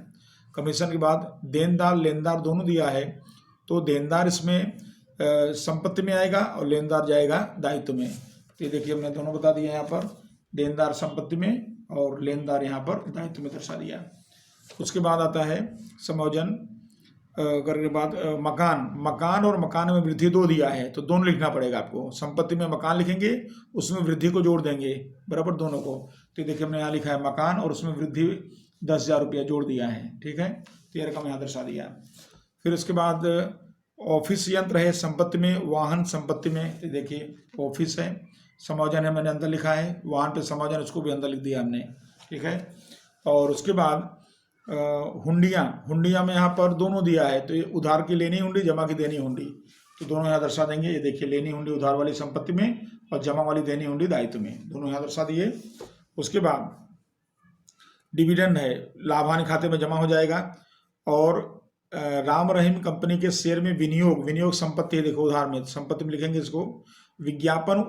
कमीशन के बाद देनदार लेनदार दोनों दिया है, तो देनदार इसमें संपत्ति में आएगा और लेनदार जाएगा दायित्व में। तो ये देखिए हमने दोनों बता दिया यहाँ पर, देनदार संपत्ति में और लेनदार यहाँ पर दायित्व में दर्शा दिया। उसके बाद आता है समायोजन करने के बाद मकान और मकान में वृद्धि 2 दिया है तो दोनों लिखना पड़ेगा आपको। संपत्ति में मकान लिखेंगे, उसमें वृद्धि को जोड़ देंगे बराबर दोनों को। तो देखिए हमने यहाँ लिखा है मकान और उसमें वृद्धि 10,000 रुपया जोड़ दिया है, ठीक है। तो ये रकम यहाँ दर्शा दिया। फिर उसके बाद ऑफिस यंत्र है संपत्ति में, वाहन संपत्ति में। तो देखिए ऑफिस है, समायोजन है मैंने अंदर लिखा है, वाहन पे समायोजन उसको भी अंदर लिख दिया हमने, ठीक है। और उसके बाद हुंडियाँ में यहाँ पर दोनों दिया है, तो ये उधार की लेनी हुंडी, जमा की देनी हुंडी, तो दोनों यहाँ दर्शा देंगे। ये देखिए लेनी हुंडी उधार वाली संपत्ति में और जमा वाली देनी हुंडी दायित्व में, दोनों यहाँ दर्शा दिए। उसके बाद डिविडेंड है, लाभांश खाते में जमा हो जाएगा। और राम रहीम कंपनी के शेयर में विनियोग संपत्ति है, देखो उधार में, संपत्ति में लिखेंगे इसको। विज्ञापन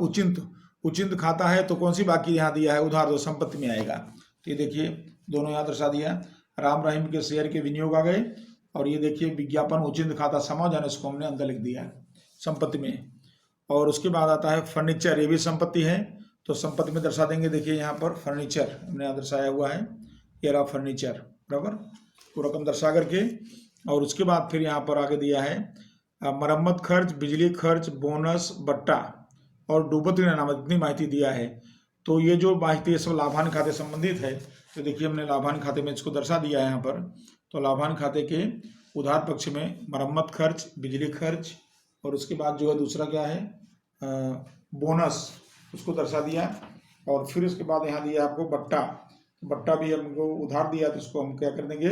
उचित खाता है, तो कौन सी बाकी यहाँ दिया है, उधार, तो संपत्ति में आएगा। तो ये देखिए दोनों यहाँ दर्शा दिया, राम रहीम के शेयर के विनियोग आ गए, और ये देखिए विज्ञापन उचित खाता समायोजन, इसको हमने अंदर लिख दिया संपत्ति में। और उसके बाद आता है फर्नीचर, ये भी संपत्ति है तो संपत्ति में दर्शा देंगे। देखिए यहाँ पर फर्नीचर हमने यहाँ दर्शाया हुआ है, ये रहा फर्नीचर बराबर, वो रकम दर्शा करके। और उसके बाद फिर यहाँ पर आगे दिया है मरम्मत खर्च, बिजली खर्च, बोनस, बट्टा और डूबत ऋण अनामत, इतनी माहिती दिया है। तो ये जो माहिती है सब लाभांश खाते संबंधित है। तो देखिए हमने लाभांश खाते में इसको दर्शा दिया है यहाँ पर। तो लाभांश खाते के उधार पक्ष में मरम्मत खर्च, बिजली खर्च, और उसके बाद जो है दूसरा क्या है बोनस, उसको दर्शा दिया। और फिर उसके बाद यहाँ दिया आपको बट्टा भी हमको उधार दिया, तो उसको हम क्या कर देंगे,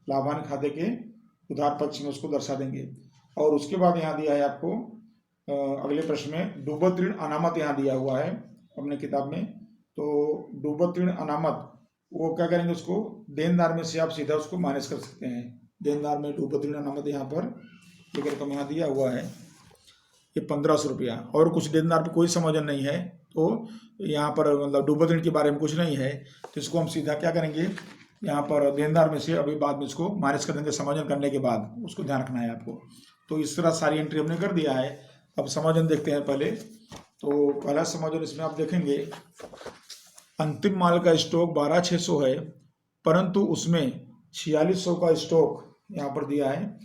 लाभांश खाते के उधार पक्ष में उसको दर्शा देंगे। और उसके बाद यहाँ दिया है आपको अगले प्रश्न में डूबत ऋण अनामत, यहाँ दिया हुआ है अपने किताब में। तो डूबत ऋण अनामत वो क्या करेंगे, उसको देनदार में से आप सीधा उसको माइनस कर सकते हैं। देनदार में डूबत ऋण अनामत यहाँ पर लेकर कम यहाँ दिया हुआ है, ये 1500 रुपया। और कुछ देनदार पे कोई समायोजन नहीं है, तो यहाँ पर मतलब डूबत ऋण के बारे में कुछ नहीं है, तो इसको हम सीधा क्या करेंगे, यहाँ पर देनदार में से अभी बाद में इसको माइनस कर देंगे समायोजन करने के बाद, उसको ध्यान रखना है आपको। तो इस तरह सारी एंट्री हमने कर दिया है। अब समायोजन देखते हैं पहले। तो पहला समायोजन इसमें आप देखेंगे, अंतिम माल का स्टॉक 12,600 है, परंतु उसमें 4600 का स्टॉक यहाँ पर दिया है।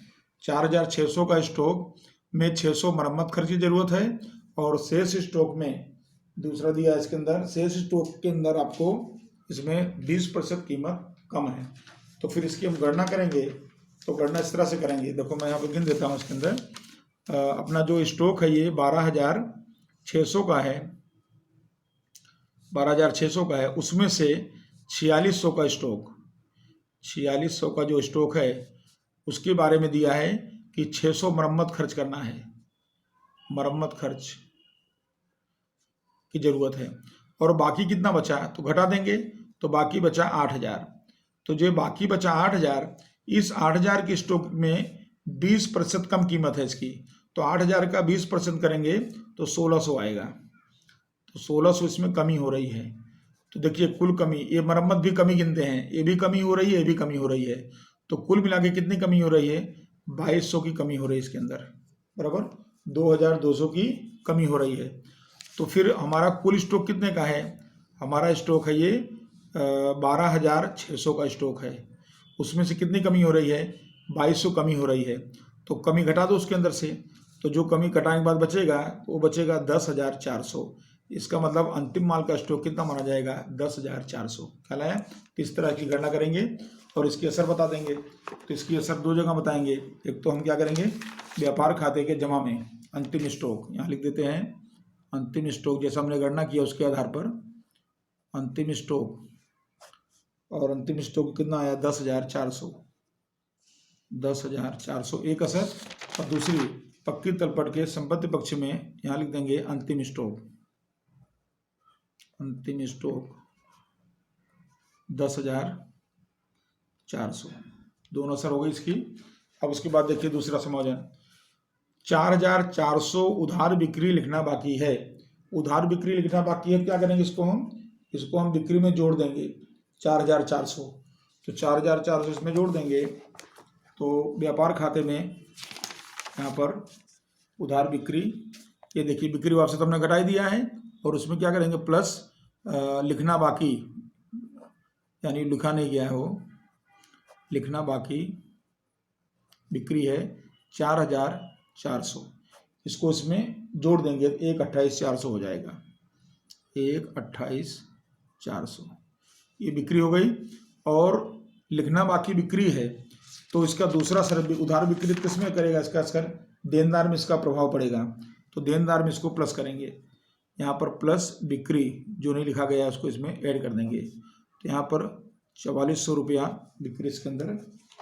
4,600 का स्टॉक में 600 मरम्मत खर्च की जरूरत है, और शेष स्टॉक में दूसरा दिया है इसके अंदर, शेष स्टॉक के अंदर आपको इसमें 20% कीमत कम है। तो फिर इसकी हम गणना करेंगे, तो गणना इस तरह से करेंगे। देखो मैं यहाँ पर गिन देता हूँ। इसके अंदर अपना जो स्टॉक है ये 12,600 का है, 12,600 का है, उसमें से 4600 का स्टॉक, 4600 का जो स्टॉक है उसके बारे में दिया है कि 600 मरम्मत खर्च करना है, मरम्मत खर्च की जरूरत है। और बाकी कितना बचा तो घटा देंगे, तो बाकी बचा 8,000। तो जो बाकी बचा 8,000, इस 8,000 के स्टॉक में 20% कम कीमत है इसकी, तो 8,000 का 20% करेंगे तो 1,600 आएगा। तो 1,600 इसमें कमी हो रही है। तो देखिए कुल कमी, ये मरम्मत भी कमी गिनते हैं, ये भी कमी हो रही है, ये भी कमी हो रही है, तो कुल मिला के कितनी कमी हो रही है, 2,200 की कमी हो रही है इसके अंदर बराबर, 2,200 की कमी हो रही है। तो फिर हमारा कुल स्टॉक कितने का है, हमारा स्टॉक है ये 12,600 का स्टॉक है, उसमें से कितनी कमी हो रही है, 2,200 कमी हो रही है। तो कमी घटा दो उसके अंदर से, तो जो कमी घटाने के बाद बचेगा वो बचेगा 10,400। इसका मतलब अंतिम माल का स्टॉक कितना माना जाएगा, 10,400 ख्याल आया। किस तरह की गणना करेंगे और इसकी असर बता देंगे। तो इसकी असर 2 जगह बताएंगे। एक तो हम क्या करेंगे, व्यापार खाते के जमा में अंतिम स्टॉक यहाँ लिख देते हैं, अंतिम स्टॉक जैसा हमने गणना किया उसके आधार पर अंतिम स्टॉक, और अंतिम स्टॉक कितना आया 10,400, 10,400 एक असर। और दूसरी पक्की तलपट के संपत्ति पक्ष में यहाँ लिख देंगे अंतिम स्टॉक, अंतिम स्टॉक 10,400, दोनों असर हो गई इसकी। अब उसके बाद देखिए दूसरा समायोजन, 4,400 उधार बिक्री लिखना बाकी है। उधार बिक्री लिखना बाकी है, क्या करेंगे इसको हम बिक्री में जोड़ देंगे 4,400। तो 4,400 इसमें जोड़ देंगे, तो व्यापार खाते में यहाँ पर उधार बिक्री, ये देखिए बिक्री वापसी तो हमने घटा ही दिया है, और उसमें क्या करेंगे प्लस लिखना बाकी, यानी लिखा नहीं गया है वो, लिखना बाकी बिक्री है 4,400, इसको इसमें जोड़ देंगे 1,28,400 हो जाएगा, 1,28,400 ये बिक्री हो गई। और लिखना बाकी बिक्री है, तो इसका दूसरा असर उधार बिक्री किस में करेगा, इसका असर देनदार में इसका प्रभाव पड़ेगा, तो देनदार में इसको प्लस करेंगे, यहाँ पर प्लस बिक्री जो नहीं लिखा गया है उसको इसमें ऐड कर देंगे, तो यहाँ पर 4,400 रुपया बिक्री इसके अंदर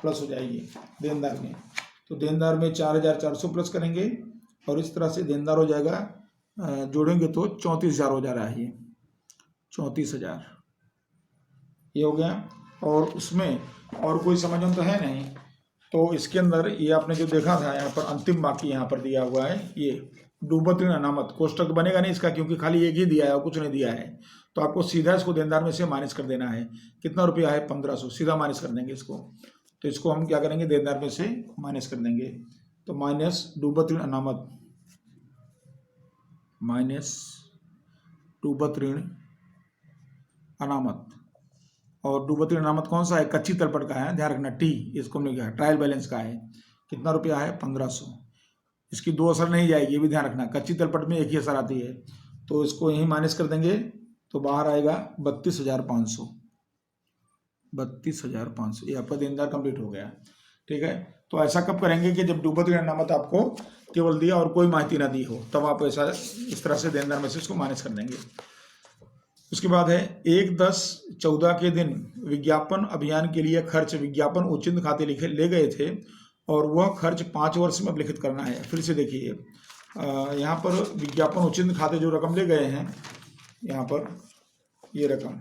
प्लस हो जाएगी देनदार में, तो देनदार में 4,400 प्लस करेंगे, और इस तरह से देनदार हो जाएगा, जोड़ेंगे तो 34,000 हो जा रहा है, ये 34,000 ये हो गया। और उसमें और कोई समझन तो है नहीं, तो इसके अंदर ये आपने जो देखा था यहाँ पर अंतिम बाकी यहाँ पर दिया हुआ है, ये डूबत ऋण अनामत, कोष्टक बनेगा नहीं इसका क्योंकि खाली एक ही दिया है और कुछ नहीं दिया है, तो आपको सीधा इसको देनदार में से माइनस कर देना है। कितना रुपया है 1,500, सीधा माइनस कर देंगे इसको, तो इसको हम क्या करेंगे देनदार में से माइनस कर देंगे, तो माइनस डूबत ऋण अनामत, माइनस डूबत ऋण अनामत, और डूबत ऋण अनामत कौन सा है, कच्ची तलपट का है, ध्यान रखना टी, इसको हमने क्या ट्रायल बैलेंस का है, कितना रुपया है 1,500, इसकी दो असर नहीं जाएगी, ये भी ध्यान रखना, कच्ची तलपट में एक ही असर आती है, तो इसको यहीं माइनस कर देंगे, तो बाहर आएगा 32,500, 32,500, ये आपका देनदार कंप्लीट हो गया। ठीक है, तो ऐसा कब करेंगे कि जब डूबत ऋण अनामत आपको केवल दिया और कोई माहिती ना दी हो, तब आप ऐसा इस तरह से देनदार में से इसको माइनस कर देंगे। उसके बाद है 1/10/14 के दिन विज्ञापन अभियान के लिए खर्च विज्ञापन उचित खाते ले गए थे, और वह खर्च 5 वर्ष में अभिलिखित करना है। फिर से देखिए यहाँ पर विज्ञापन उचित खाते जो रकम ले गए हैं, यहाँ पर ये रकम,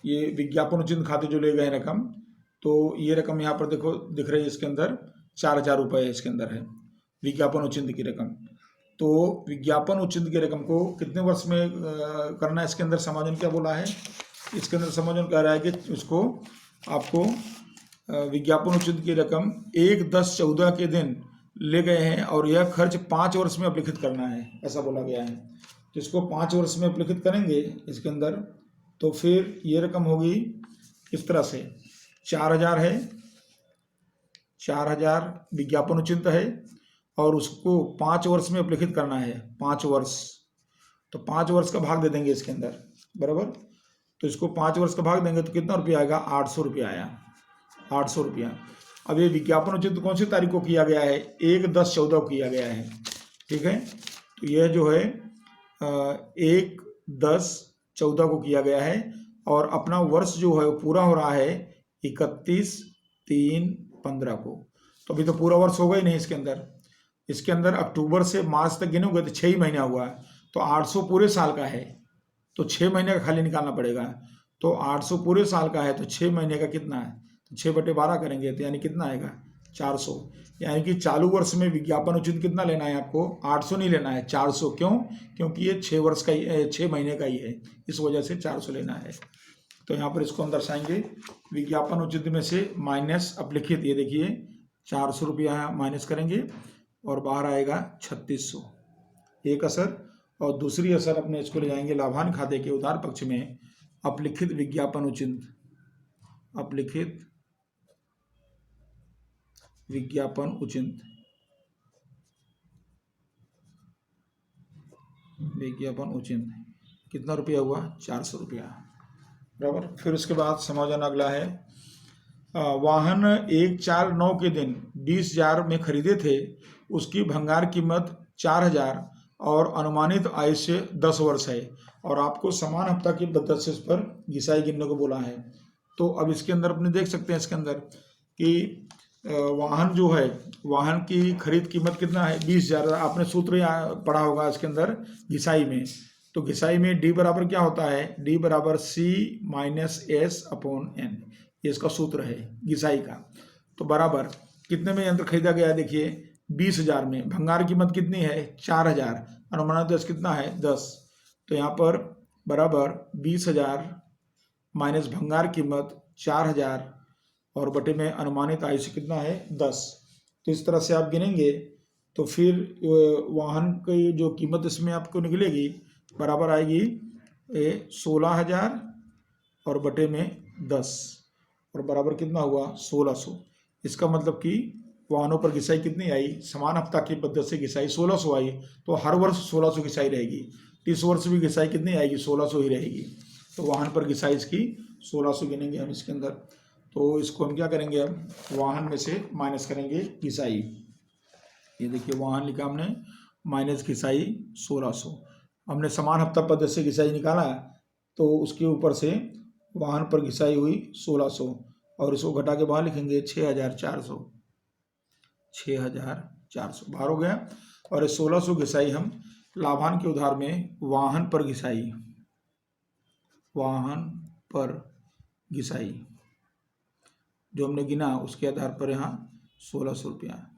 ये विज्ञापन उचित खाते जो ले गए रकम, तो ये रकम यहाँ पर देखो दिख रही है, इसके अंदर 4,000 रुपये इसके अंदर है विज्ञापन उचित की रकम। तो विज्ञापन उचित की रकम को कितने वर्ष में करना है, इसके अंदर समायोजन क्या बोला है, इसके अंदर समायोजन कह रहा है कि उसको आपको विज्ञापन उचित की रकम 1/10/14 के दिन ले गए हैं, और यह खर्च 5 वर्ष में अभिलिखित करना है, ऐसा बोला गया है। तो इसको 5 वर्ष में अभिलिखित करेंगे इसके अंदर, तो फिर ये रकम होगी इस तरह से 4,000 है, 4,000 विज्ञापन उचित है, और उसको 5 वर्ष में अभिलिखित करना है, 5 वर्ष, तो 5 वर्ष का भाग दे देंगे इसके अंदर, बराबर। तो इसको 5 वर्ष का भाग देंगे तो कितना रुपया आएगा, 800 रुपया आया, 800 रुपया। अब ये विज्ञापन उचित कौन सी तारीख को किया गया है, 1/10/14 को किया गया है। ठीक है, तो यह जो है 1/10/14 को किया गया है, और अपना वर्ष जो है वो पूरा हो रहा है 31/3/15 को। तो अभी तो पूरा वर्ष होगा ही नहीं इसके अंदर, इसके अंदर अक्टूबर से मार्च तक गिनोगे तो 6 ही महीना हुआ, तो 800 पूरे साल का है, तो 6 महीने का खाली निकालना पड़ेगा। तो 800 पूरे साल का है, तो 6 महीने का कितना है, तो 6/12 करेंगे, तो यानी कितना आएगा 400। यानी कि चालू वर्ष में विज्ञापन उचित कितना लेना है आपको, 800 नहीं लेना है, 400। क्यों, क्योंकि ये 6 वर्ष का ही, 6 महीने का ही है, इस वजह से 400 लेना है। तो यहाँ पर इसको हम दर्शाएंगे, विज्ञापन उचित में से माइनस अभिलिखित, ये देखिए 400 रुपया माइनस करेंगे, और बाहर आएगा 3600, एक असर। और दूसरी असर अपने इसको ले जाएंगे लाभांश खाते के उधार पक्ष में, अपलिखित विज्ञापन उचित, अपलिखित विज्ञापन उचित, विज्ञापन उचित कितना रुपया हुआ, 400 रुपया, बराबर। फिर उसके बाद समायोजन अगला है, वाहन 1/4/9 के दिन 20,000 में खरीदे थे, उसकी भंगार कीमत 4,000 और अनुमानित आयु से 10 वर्ष है, और आपको समान हफ्ता की पद्धति से इस पर घिसाई गिनने को बोला है। तो अब इसके अंदर अपने देख सकते हैं इसके अंदर कि वाहन जो है, वाहन की खरीद कीमत कितना है 20,000, आपने सूत्र पढ़ा होगा इसके अंदर घिसाई में। तो घिसाई में डी बराबर क्या होता है, डी बराबर C-S/N, ये इसका सूत्र है घिसाई का। तो बराबर कितने में यंत्र खरीदा गया है, देखिए 20,000 में, भंगार कीमत कितनी है 4,000, अनुमानित 10 कितना है 10, तो यहाँ पर बराबर 20,000 माइनस भंगार कीमत 4,000 और बटे में अनुमानित आयु से कितना है 10। तो इस तरह से आप गिनेंगे तो फिर वाहन की जो कीमत इसमें आपको निकलेगी बराबर आएगी 16,000 और बटे में 10 और बराबर कितना हुआ 1600। इसका मतलब कि वाहनों पर घिसाई कितनी आई, समान हफ्ता की पद्धति से घिसाई 1600 आई, तो हर वर्ष 1600 घिसाई रहेगी। इस वर्ष भी घिसाई कितनी आएगी 1600 ही रहेगी। तो वाहन पर घिसाई इसकी 1600 गिनेंगे हम इसके अंदर। तो इसको हम क्या करेंगे, अब वाहन में से माइनस करेंगे घिसाई। ये देखिए वाहन लिखा हमने माइनस घिसाई 1600। हमने समान हफ्ता पद्धति से घिसाई निकाला तो उसके ऊपर से वाहन पर घिसाई हुई 1600 और इसको घटा के बाहर लिखेंगे 6400। 6400 बाहर हो गया। और ये 1600 घिसाई हम लाभांश के उधार में वाहन पर घिसाई, वाहन पर घिसाई जो हमने गिना उसके आधार पर यहाँ 1600 रुपया।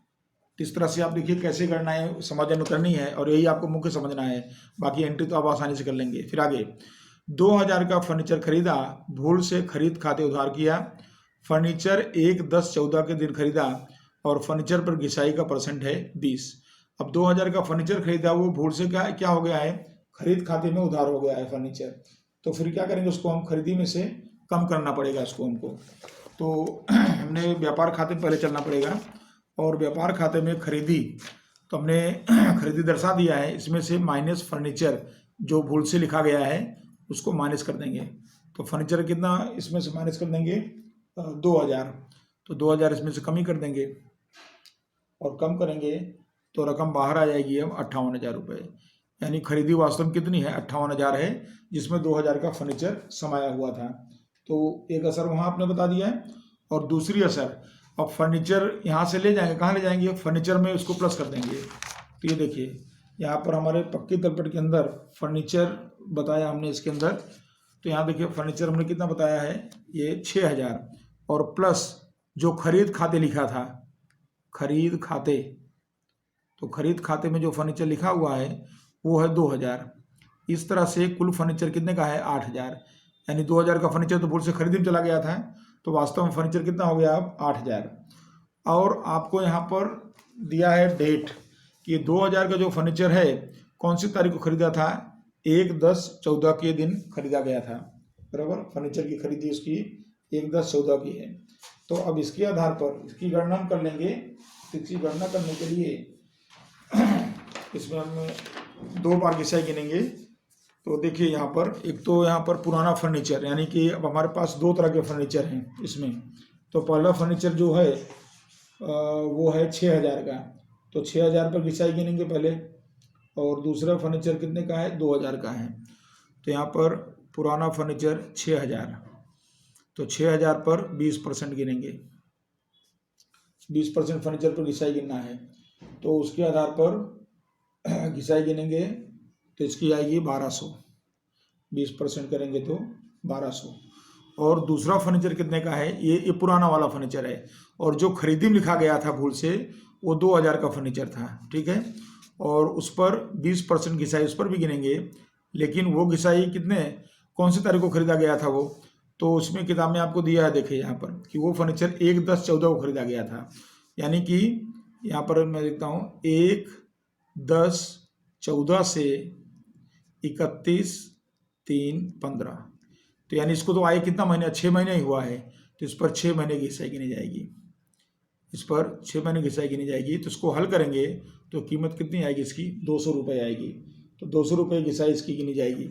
इस तरह से आप देखिए कैसे करना है, समझ करनी है और यही आपको मुख्य समझना है। बाकी एंट्री तो आप आसानी से कर लेंगे। फिर आगे 2000 का फर्नीचर खरीदा, भूल से खरीद खाते उधार किया। फर्नीचर 1/10/14 के दिन खरीदा और फर्नीचर पर घिसाई का परसेंट है 20। अब 2000 का फर्नीचर खरीदा, वो भूल से क्या हो गया है, खरीद खाते में उधार हो गया है फर्नीचर। तो फिर क्या करेंगे, उसको हम खरीदी में से कम करना पड़ेगा इसको हमको। तो हमने व्यापार खाते में पहले चलना पड़ेगा और व्यापार खाते में खरीदी, तो हमने खरीदी दर्शा दिया है, इसमें से माइनस फर्नीचर जो भूल से लिखा गया है उसको माइनस कर देंगे। तो फर्नीचर कितना इसमें से माइनस कर देंगे 2000, तो 2000 इसमें से कम ही कर देंगे और कम करेंगे तो रकम बाहर आ जाएगी अब 58,000 रुपये। यानी खरीदी वास्तव में कितनी है 58,000 है, जिसमें 2000 का फर्नीचर समाया हुआ था। तो एक असर वहाँ आपने बता दिया है। और दूसरी असर, अब फर्नीचर यहाँ से ले जाएंगे, कहाँ ले जाएंगे, फर्नीचर में उसको प्लस कर देंगे। तो ये देखिए यहाँ पर हमारे पक्की तलपट के अंदर फर्नीचर बताया हमने इसके अंदर। तो यहाँ देखिए फर्नीचर हमने कितना बताया है, ये 6000 और प्लस जो खरीद खाते लिखा था, खरीद खाते, तो खरीद खाते में जो फर्नीचर लिखा हुआ है वो है 2000। इस तरह से कुल फर्नीचर कितने का है 8000। यानी 2000 का फर्नीचर तो भूल से खरीदी में चला गया था, तो वास्तव में फर्नीचर कितना हो गया अब 8000। और आपको यहाँ पर दिया है डेट कि 2000 का जो फर्नीचर है कौन सी तारीख को खरीदा था, 1/10/14 के दिन खरीदा गया था। बराबर, फर्नीचर की खरीदी उसकी 1/10/14 की है। तो अब इसके आधार पर इसकी गणना हम कर लेंगे। इसकी गणना करने के लिए इसमें हम 2 बार घिसाई गिनेंगे। तो देखिए यहाँ पर एक तो यहाँ पर पुराना फर्नीचर, यानी कि अब हमारे पास 2 तरह के फर्नीचर हैं इसमें। तो पहला फर्नीचर जो है वो है 6000 का, तो 6000 पर घिसाई गिनेंगे पहले। और दूसरा फर्नीचर कितने का है 2000 का है। तो यहाँ पर पुराना फर्नीचर 6000, तो 6000 पर 20% गिनेंगे। 20% फर्नीचर पर घिसाई गिनना है, तो उसके आधार पर घिसाई गिनेंगे। तो इसकी आएगी 1200, 20% करेंगे तो 1200। और दूसरा फर्नीचर कितने का है, ये पुराना वाला फर्नीचर है और जो खरीदी में लिखा गया था भूल से वो 2000 का फर्नीचर था, ठीक है। और उस पर 20% घिसाई उस पर भी गिनेंगे, लेकिन वो घिसाई कितने कौन सी तारीख को खरीदा गया था वो, तो उसमें किताब में आपको दिया है, देखिए यहाँ पर कि वो फर्नीचर 1/10/14 को खरीदा गया था। यानी कि यहाँ पर मैं देखता हूँ 1/10/14 से 31/3/15, तो यानी इसको तो आए कितना महीने, 6 महीने ही हुआ है, तो इस पर 6 महीने की घिसाई गिनी जाएगी। इस पर 6 महीने की घिसाई गिनी जाएगी। तो इसको हल करेंगे तो कीमत कितनी आएगी इसकी 200 रुपये आएगी। तो 200 रुपये घिसाई इसकी गिनी जाएगी।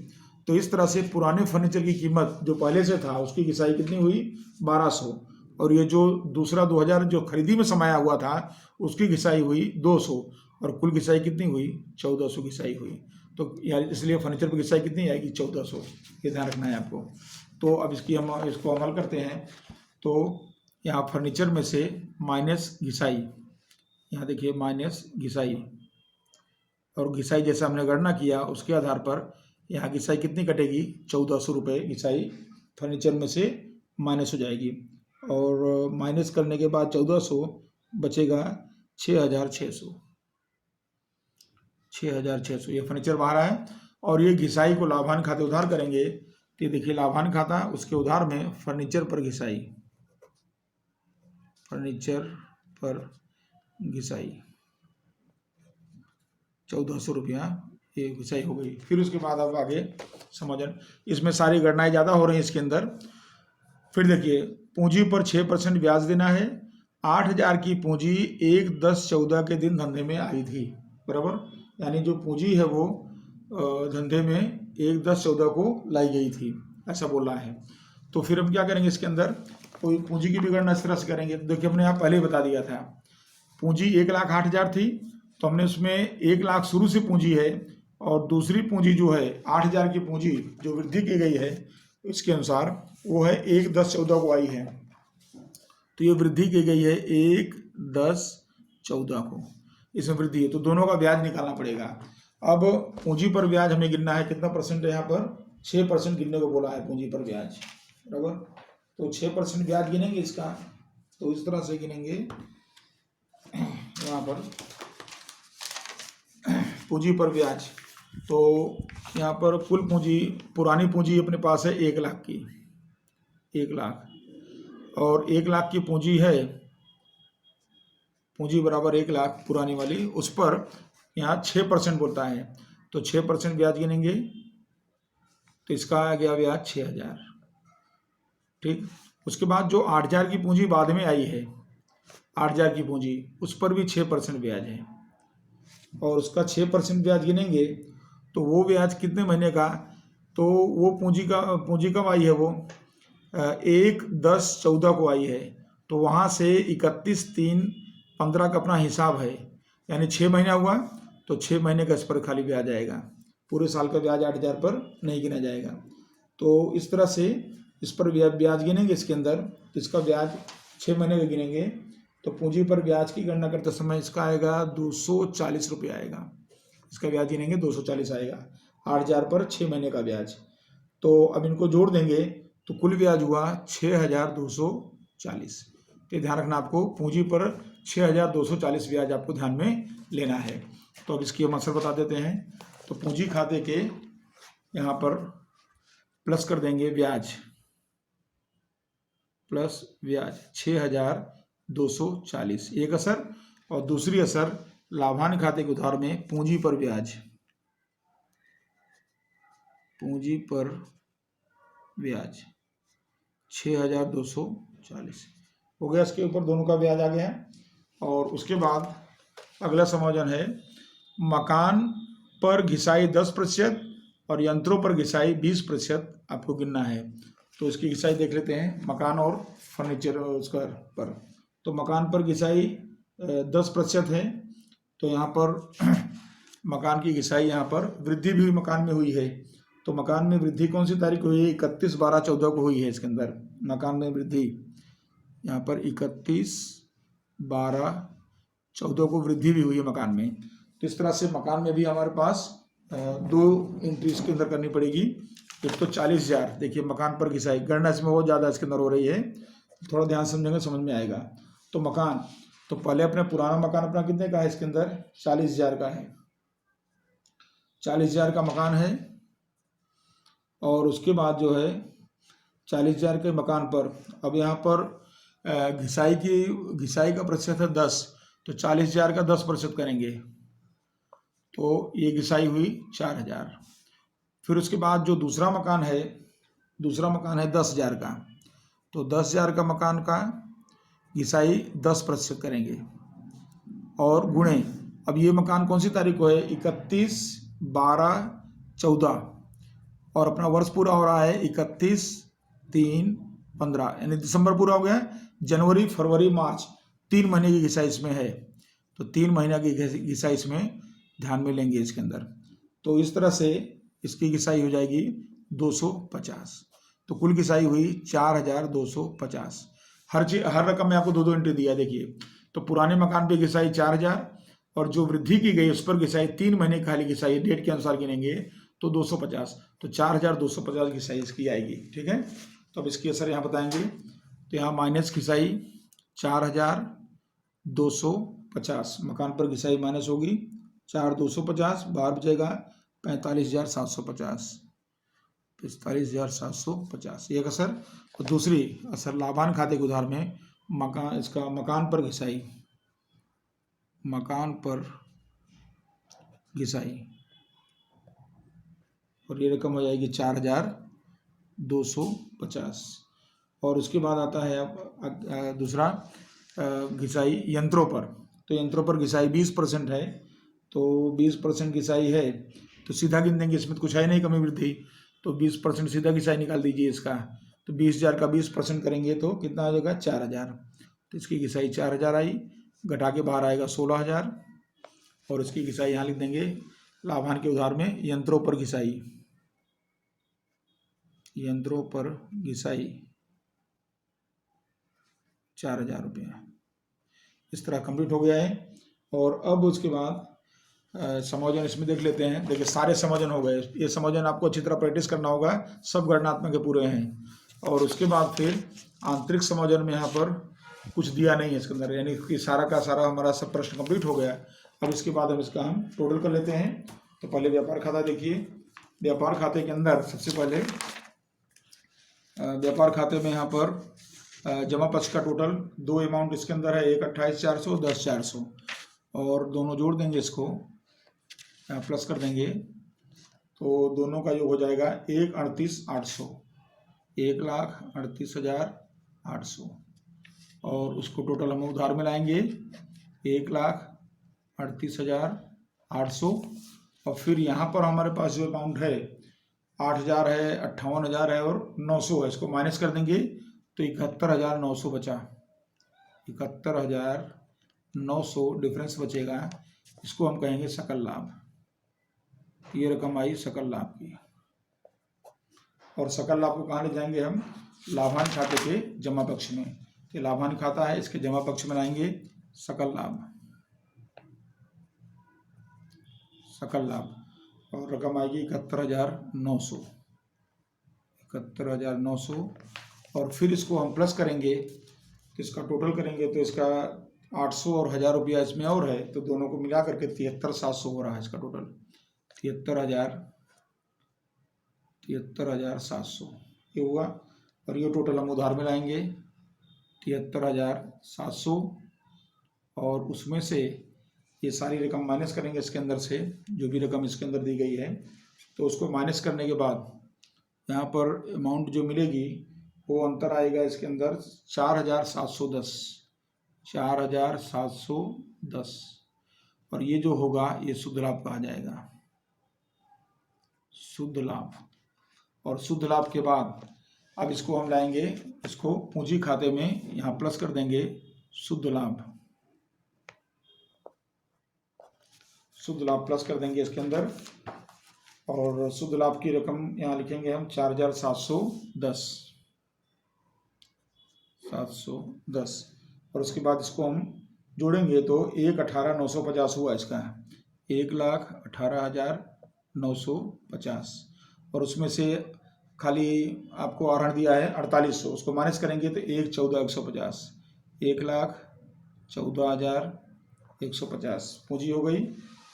तो इस तरह से पुराने फर्नीचर की कीमत जो पहले से था उसकी घिसाई कितनी हुई 1200, और ये जो दूसरा 2000 जो खरीदी में समाया हुआ था उसकी घिसाई हुई 200, और कुल घिसाई कितनी हुई 1400 घिसाई हुई। तो यार इसलिए फर्नीचर पर घिसाई कितनी आएगी 1400, ये ध्यान रखना है आपको। तो अब इसको अमल करते हैं। तो यहाँ फर्नीचर में से माइनस घिसाई, यहाँ देखिए माइनस घिसाई, और घिसाई जैसा हमने गणना किया उसके आधार पर यहाँ घिसाई कितनी कटेगी 1400 रुपये घिसाई फर्नीचर में से माइनस हो जाएगी। और माइनस करने के बाद 1400 बचेगा 6600, 6600 ये फर्नीचर बाहर आया। और ये घिसाई को लाभांश खाते उधार करेंगे, तो ये देखिए लाभांश खाता उसके उधार में फर्नीचर पर घिसाई, फर्नीचर पर घिसाई 1400 रुपया ये घिसाई हो गई। फिर उसके बाद अब आगे समझन, इसमें सारी गणनाएं ज़्यादा हो रही हैं इसके अंदर। फिर देखिए, पूंजी पर 6% ब्याज देना है। 8,000 की पूंजी 1/10/14 के दिन धंधे में आई थी, बराबर, यानी जो पूंजी है वो धंधे में 1/10/14 को लाई गई थी, ऐसा बोल रहा है। तो फिर हम क्या करेंगे इसके अंदर, कोई पूंजी की भी गणना इस तरह से करेंगे। तो देखिए, हमने यहाँ पहले ही बता दिया था, पूंजी 1,08,000 थी, तो हमने उसमें 1 लाख शुरू से पूंजी है, और दूसरी पूंजी जो है 8,000 की पूंजी जो वृद्धि की गई है इसके अनुसार वो है 1/10/14 को आई है। तो ये वृद्धि की गई है 1/10/14 को, इसमें वृद्धि है, तो दोनों का ब्याज निकालना पड़ेगा। अब पूंजी पर ब्याज हमें गिनना है, कितना परसेंट है यहाँ पर, 6% गिनने को बोला है पूंजी पर ब्याज, बराबर। तो 6% ब्याज गिनेंगे इसका, तो इस तरह से गिनेंगे यहाँ पर पूंजी पर ब्याज। तो यहाँ पर कुल पूंजी, पुरानी पूंजी अपने पास है 1 लाख की, 1 लाख, और 1 लाख की पूंजी है, पूंजी बराबर 1 लाख पुरानी वाली, उस पर यहाँ 6% बोलता है, तो 6% ब्याज गिनेंगे, तो इसका आ गया ब्याज 6,000, ठीक। उसके बाद जो 8,000 की पूंजी बाद में आई है, 8,000 की पूंजी, उस पर भी 6% ब्याज है, और उसका 6% ब्याज गिनेंगे, तो वो ब्याज कितने महीने का, तो वो पूंजी कब आई है, वो 1/10/14 को आई है, तो वहाँ से 31/3/15 का अपना हिसाब है, यानी 6 महीना हुआ, तो 6 महीने का इस पर खाली ब्याज आएगा, पूरे साल का ब्याज 8,000 पर नहीं गिना जाएगा। तो इस तरह से इस पर ब्याज गिनेंगे इसके अंदर, तो इसका ब्याज 6 महीने का गिनेंगे, तो पूंजी पर ब्याज की गणना करते समय इसका आएगा 240 रुपये आएगा, इसका ब्याज गिनेंगे 240 आएगा, 8,000 पर 6 महीने का ब्याज। तो अब इनको जोड़ देंगे तो कुल ब्याज हुआ 6,240। तो ध्यान रखना, आपको पूंजी पर 6,240 ब्याज आपको ध्यान में लेना है। तो अब इसकी हम असर बता देते हैं। तो पूंजी खाते के यहाँ पर प्लस कर देंगे ब्याज, प्लस ब्याज 6,240 एक असर, और दूसरी असर लाभांश खाते के उधार में पूंजी पर ब्याज, पूंजी पर ब्याज 6,240 हो गया। इसके ऊपर दोनों का ब्याज आ गया है। और उसके बाद अगला समायोजन है, मकान पर घिसाई 10% और यंत्रों पर घिसाई 20% आपको गिनना है। तो इसकी घिसाई देख लेते हैं, मकान और फर्नीचर उसका पर। तो मकान पर घिसाई 10% है, तो यहाँ पर मकान की घिसाई, यहाँ पर वृद्धि भी मकान में हुई है। तो मकान में वृद्धि कौन सी तारीख को हुई है, 31/12/14 को हुई है। इसके अंदर मकान में वृद्धि यहाँ पर 31/12/14 को वृद्धि भी हुई है मकान में। तो इस तरह से मकान में भी हमारे पास 2 एंट्री इसके अंदर करनी पड़ेगी। एक तो 40,000, देखिए मकान पर घिसाई, गणना इसमें बहुत ज़्यादा इसके अंदर हो रही है, थोड़ा ध्यान समझेंगे समझ में आएगा। तो मकान, तो पहले अपने पुराना मकान अपना कितने का है, इसके अंदर 40,000 का है, 40,000 का मकान है। और उसके बाद जो है 40,000 के मकान पर अब यहाँ पर घिसाई का प्रतिशत है 10, तो 40,000 का 10% करेंगे, तो ये घिसाई हुई 4,000। फिर उसके बाद जो दूसरा मकान है 10,000 का, तो 10,000 का मकान का घिसाई 10% करेंगे, और गुणे, अब ये मकान कौन सी तारीख को है, 31/12/14, और अपना वर्ष पूरा हो रहा है 31/3/15, यानी दिसंबर पूरा हो गया, जनवरी फरवरी मार्च 3 महीने की घिसाई इसमें है। तो 3 महीना की घिसाई इसमें ध्यान में लेंगे इसके अंदर। तो इस तरह से इसकी घिसाई हो जाएगी 250। तो कुल घिसाई हुई 4,250। हर रकम में आपको 2-2 एंट्री दिया है, देखिए। तो पुराने मकान पे घिसाई 4,000, और जो वृद्धि की गई उस पर घिसाई 3 महीने खाली घिसाई डेट के अनुसार गिनेंगे तो 250, तो 4,250 घिसाई इसकी आएगी, ठीक है। तो अब इसकी असर यहाँ बताएंगे। तो यहाँ माइनस घिसाई 4,250, मकान पर घिसाई माइनस होगी 4,250, बाहर बचेगा 45,750, 45,750 एक असर। और दूसरी असर लाभांश खाते के उधार में मकान पर घिसाई, मकान पर घिसाई, और ये रकम हो जाएगी 4,250। और उसके बाद आता है अब दूसरा घिसाई यंत्रों पर। तो यंत्रों पर घिसाई 20% है, तो 20% घिसाई है तो सीधा गिन देंगे, इसमें तो कुछ है नहीं कमी वृद्धि, तो 20% सीधा घिसाई निकाल दीजिए इसका। तो 20,000 का 20% करेंगे तो कितना आ जाएगा 4,000। तो इसकी घिसाई 4,000 आई, घटा के बाहर आएगा 16,000, और इसकी घिसाई यहाँ लिख देंगे लाभांश के उधार में यंत्रों पर घिसाई, यंत्रों पर घिसाई 4,000 रुपये। इस तरह कंप्लीट हो गया है। और अब उसके बाद समायोजन इसमें देख लेते हैं। देखिए सारे समायोजन हो गए, ये समायोजन आपको अच्छी तरह प्रैक्टिस करना होगा, सब गणनात्मक के पूरे हैं। और उसके बाद फिर आंतरिक समायोजन में यहाँ पर कुछ दिया नहीं है इसके अंदर, यानी कि सारा का सारा हमारा सब प्रश्न कंप्लीट हो गया। अब इसके बाद हम इसका टोटल कर लेते हैं। तो पहले व्यापार खाता देखिए, व्यापार खाते के अंदर सबसे पहले व्यापार खाते में यहाँ पर जमा पक्ष का टोटल दो अमाउंट इसके अंदर है, एक 28,400, 10,400, और दोनों जोड़ देंगे, इसको प्लस कर देंगे तो दोनों का योग हो जाएगा 1,38,800, 1,38,800। और उसको टोटल हम उधार में लाएंगे 1,38,800। और फिर यहाँ पर हमारे पास जो अमाउंट है 8,000 है, 58,000 है और 900 है, इसको माइनस कर देंगे तो 71,900 बचा, 71,900 डिफरेंस बचेगा, इसको हम कहेंगे सकल लाभ। ये रकम आई सकल लाभ की। और सकल लाभ को कहाँ ले जाएंगे हम, लाभांश खाते के जमा पक्ष में। ये लाभांश खाता है, इसके जमा पक्ष में लाएंगे सकल लाभ, सकल लाभ, और रकम आएगी 71,900, 71,900। और फिर इसको हम प्लस करेंगे तो इसका टोटल करेंगे तो इसका 800 और 1,000 रुपया इसमें और है, तो दोनों को मिला करके 73,700 हो रहा है इसका टोटल, 73,700 ये हुआ। और ये टोटल हम उधार में लाएंगे 73,700, और उसमें से ये सारी रकम माइनस करेंगे इसके अंदर से, जो भी रकम इसके अंदर दी गई है, तो उसको माइनस करने के बाद यहाँ पर अमाउंट जो मिलेगी वो अंतर आएगा इसके अंदर 4,710, 4,710। और ये जो होगा ये शुद्ध लाभ कहा जाएगा, शुद्ध लाभ। और शुद्ध लाभ के बाद अब इसको हम लाएंगे, इसको पूंजी खाते में यहाँ प्लस कर देंगे शुद्ध लाभ, शुद्ध लाभ प्लस कर देंगे इसके अंदर। और शुद्ध लाभ की रकम यहाँ लिखेंगे हम 4,710, 710। और उसके बाद इसको हम जोड़ेंगे तो 1,18,950 हुआ इसका, 1,18,950। और उसमें से खाली आपको आहरण दिया है 4,800, उसको माइनस करेंगे तो 1,14,150, 1,14,150 पूंजी हो गई।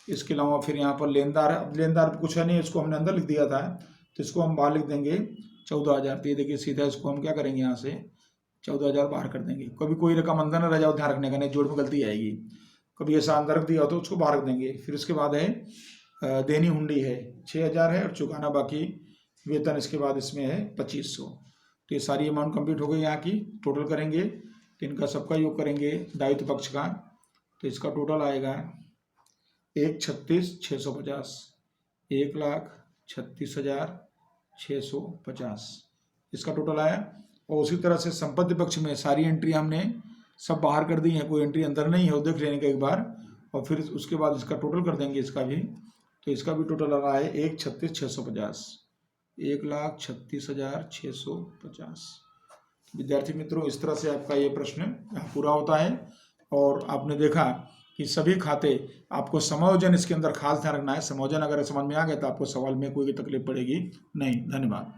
इसके अलावा फिर यहाँ पर लेनदार, अब लेनदार कुछ है नहीं, इसको हमने अंदर लिख दिया था, तो इसको हम बाहर लिख देंगे 14,000। तो ये देखिए सीधा इसको हम क्या करेंगे, यहाँ से 14,000 बाहर कर देंगे। कभी कोई रकम अंदर न रह जाओ, ध्यान रखने का, नहीं जोड़ में गलती आएगी। कभी ऐसा अंदर रख दिया हो तो उसको बाहर रख देंगे। फिर उसके बाद है देनी हुंडी है 6,000 है, और चुकाना बाकी वेतन इसके बाद इसमें है 2,500। तो ये सारी अमाउंट कंप्लीट हो गई यहाँ की। टोटल करेंगे तो इनका सबका योग करेंगे दायित्व पक्ष का, तो इसका टोटल आएगा 1,36,650, 1,36,650 इसका टोटल आया। और उसी तरह से संपत्ति पक्ष में सारी एंट्री हमने सब बाहर कर दी है, कोई एंट्री अंदर नहीं है, वो देख लेने का एक बार। और फिर उसके बाद इसका टोटल कर देंगे इसका भी, तो इसका भी टोटल आ रहा है 1,36,650, 1,36,650। विद्यार्थी मित्रों, इस तरह से आपका ये प्रश्न पूरा होता है। और आपने देखा कि सभी खाते आपको समायोजन इसके अंदर खास ध्यान रखना है। समायोजन अगर समझ में आ गया तो आपको सवाल में कोई तकलीफ पड़ेगी नहीं। धन्यवाद।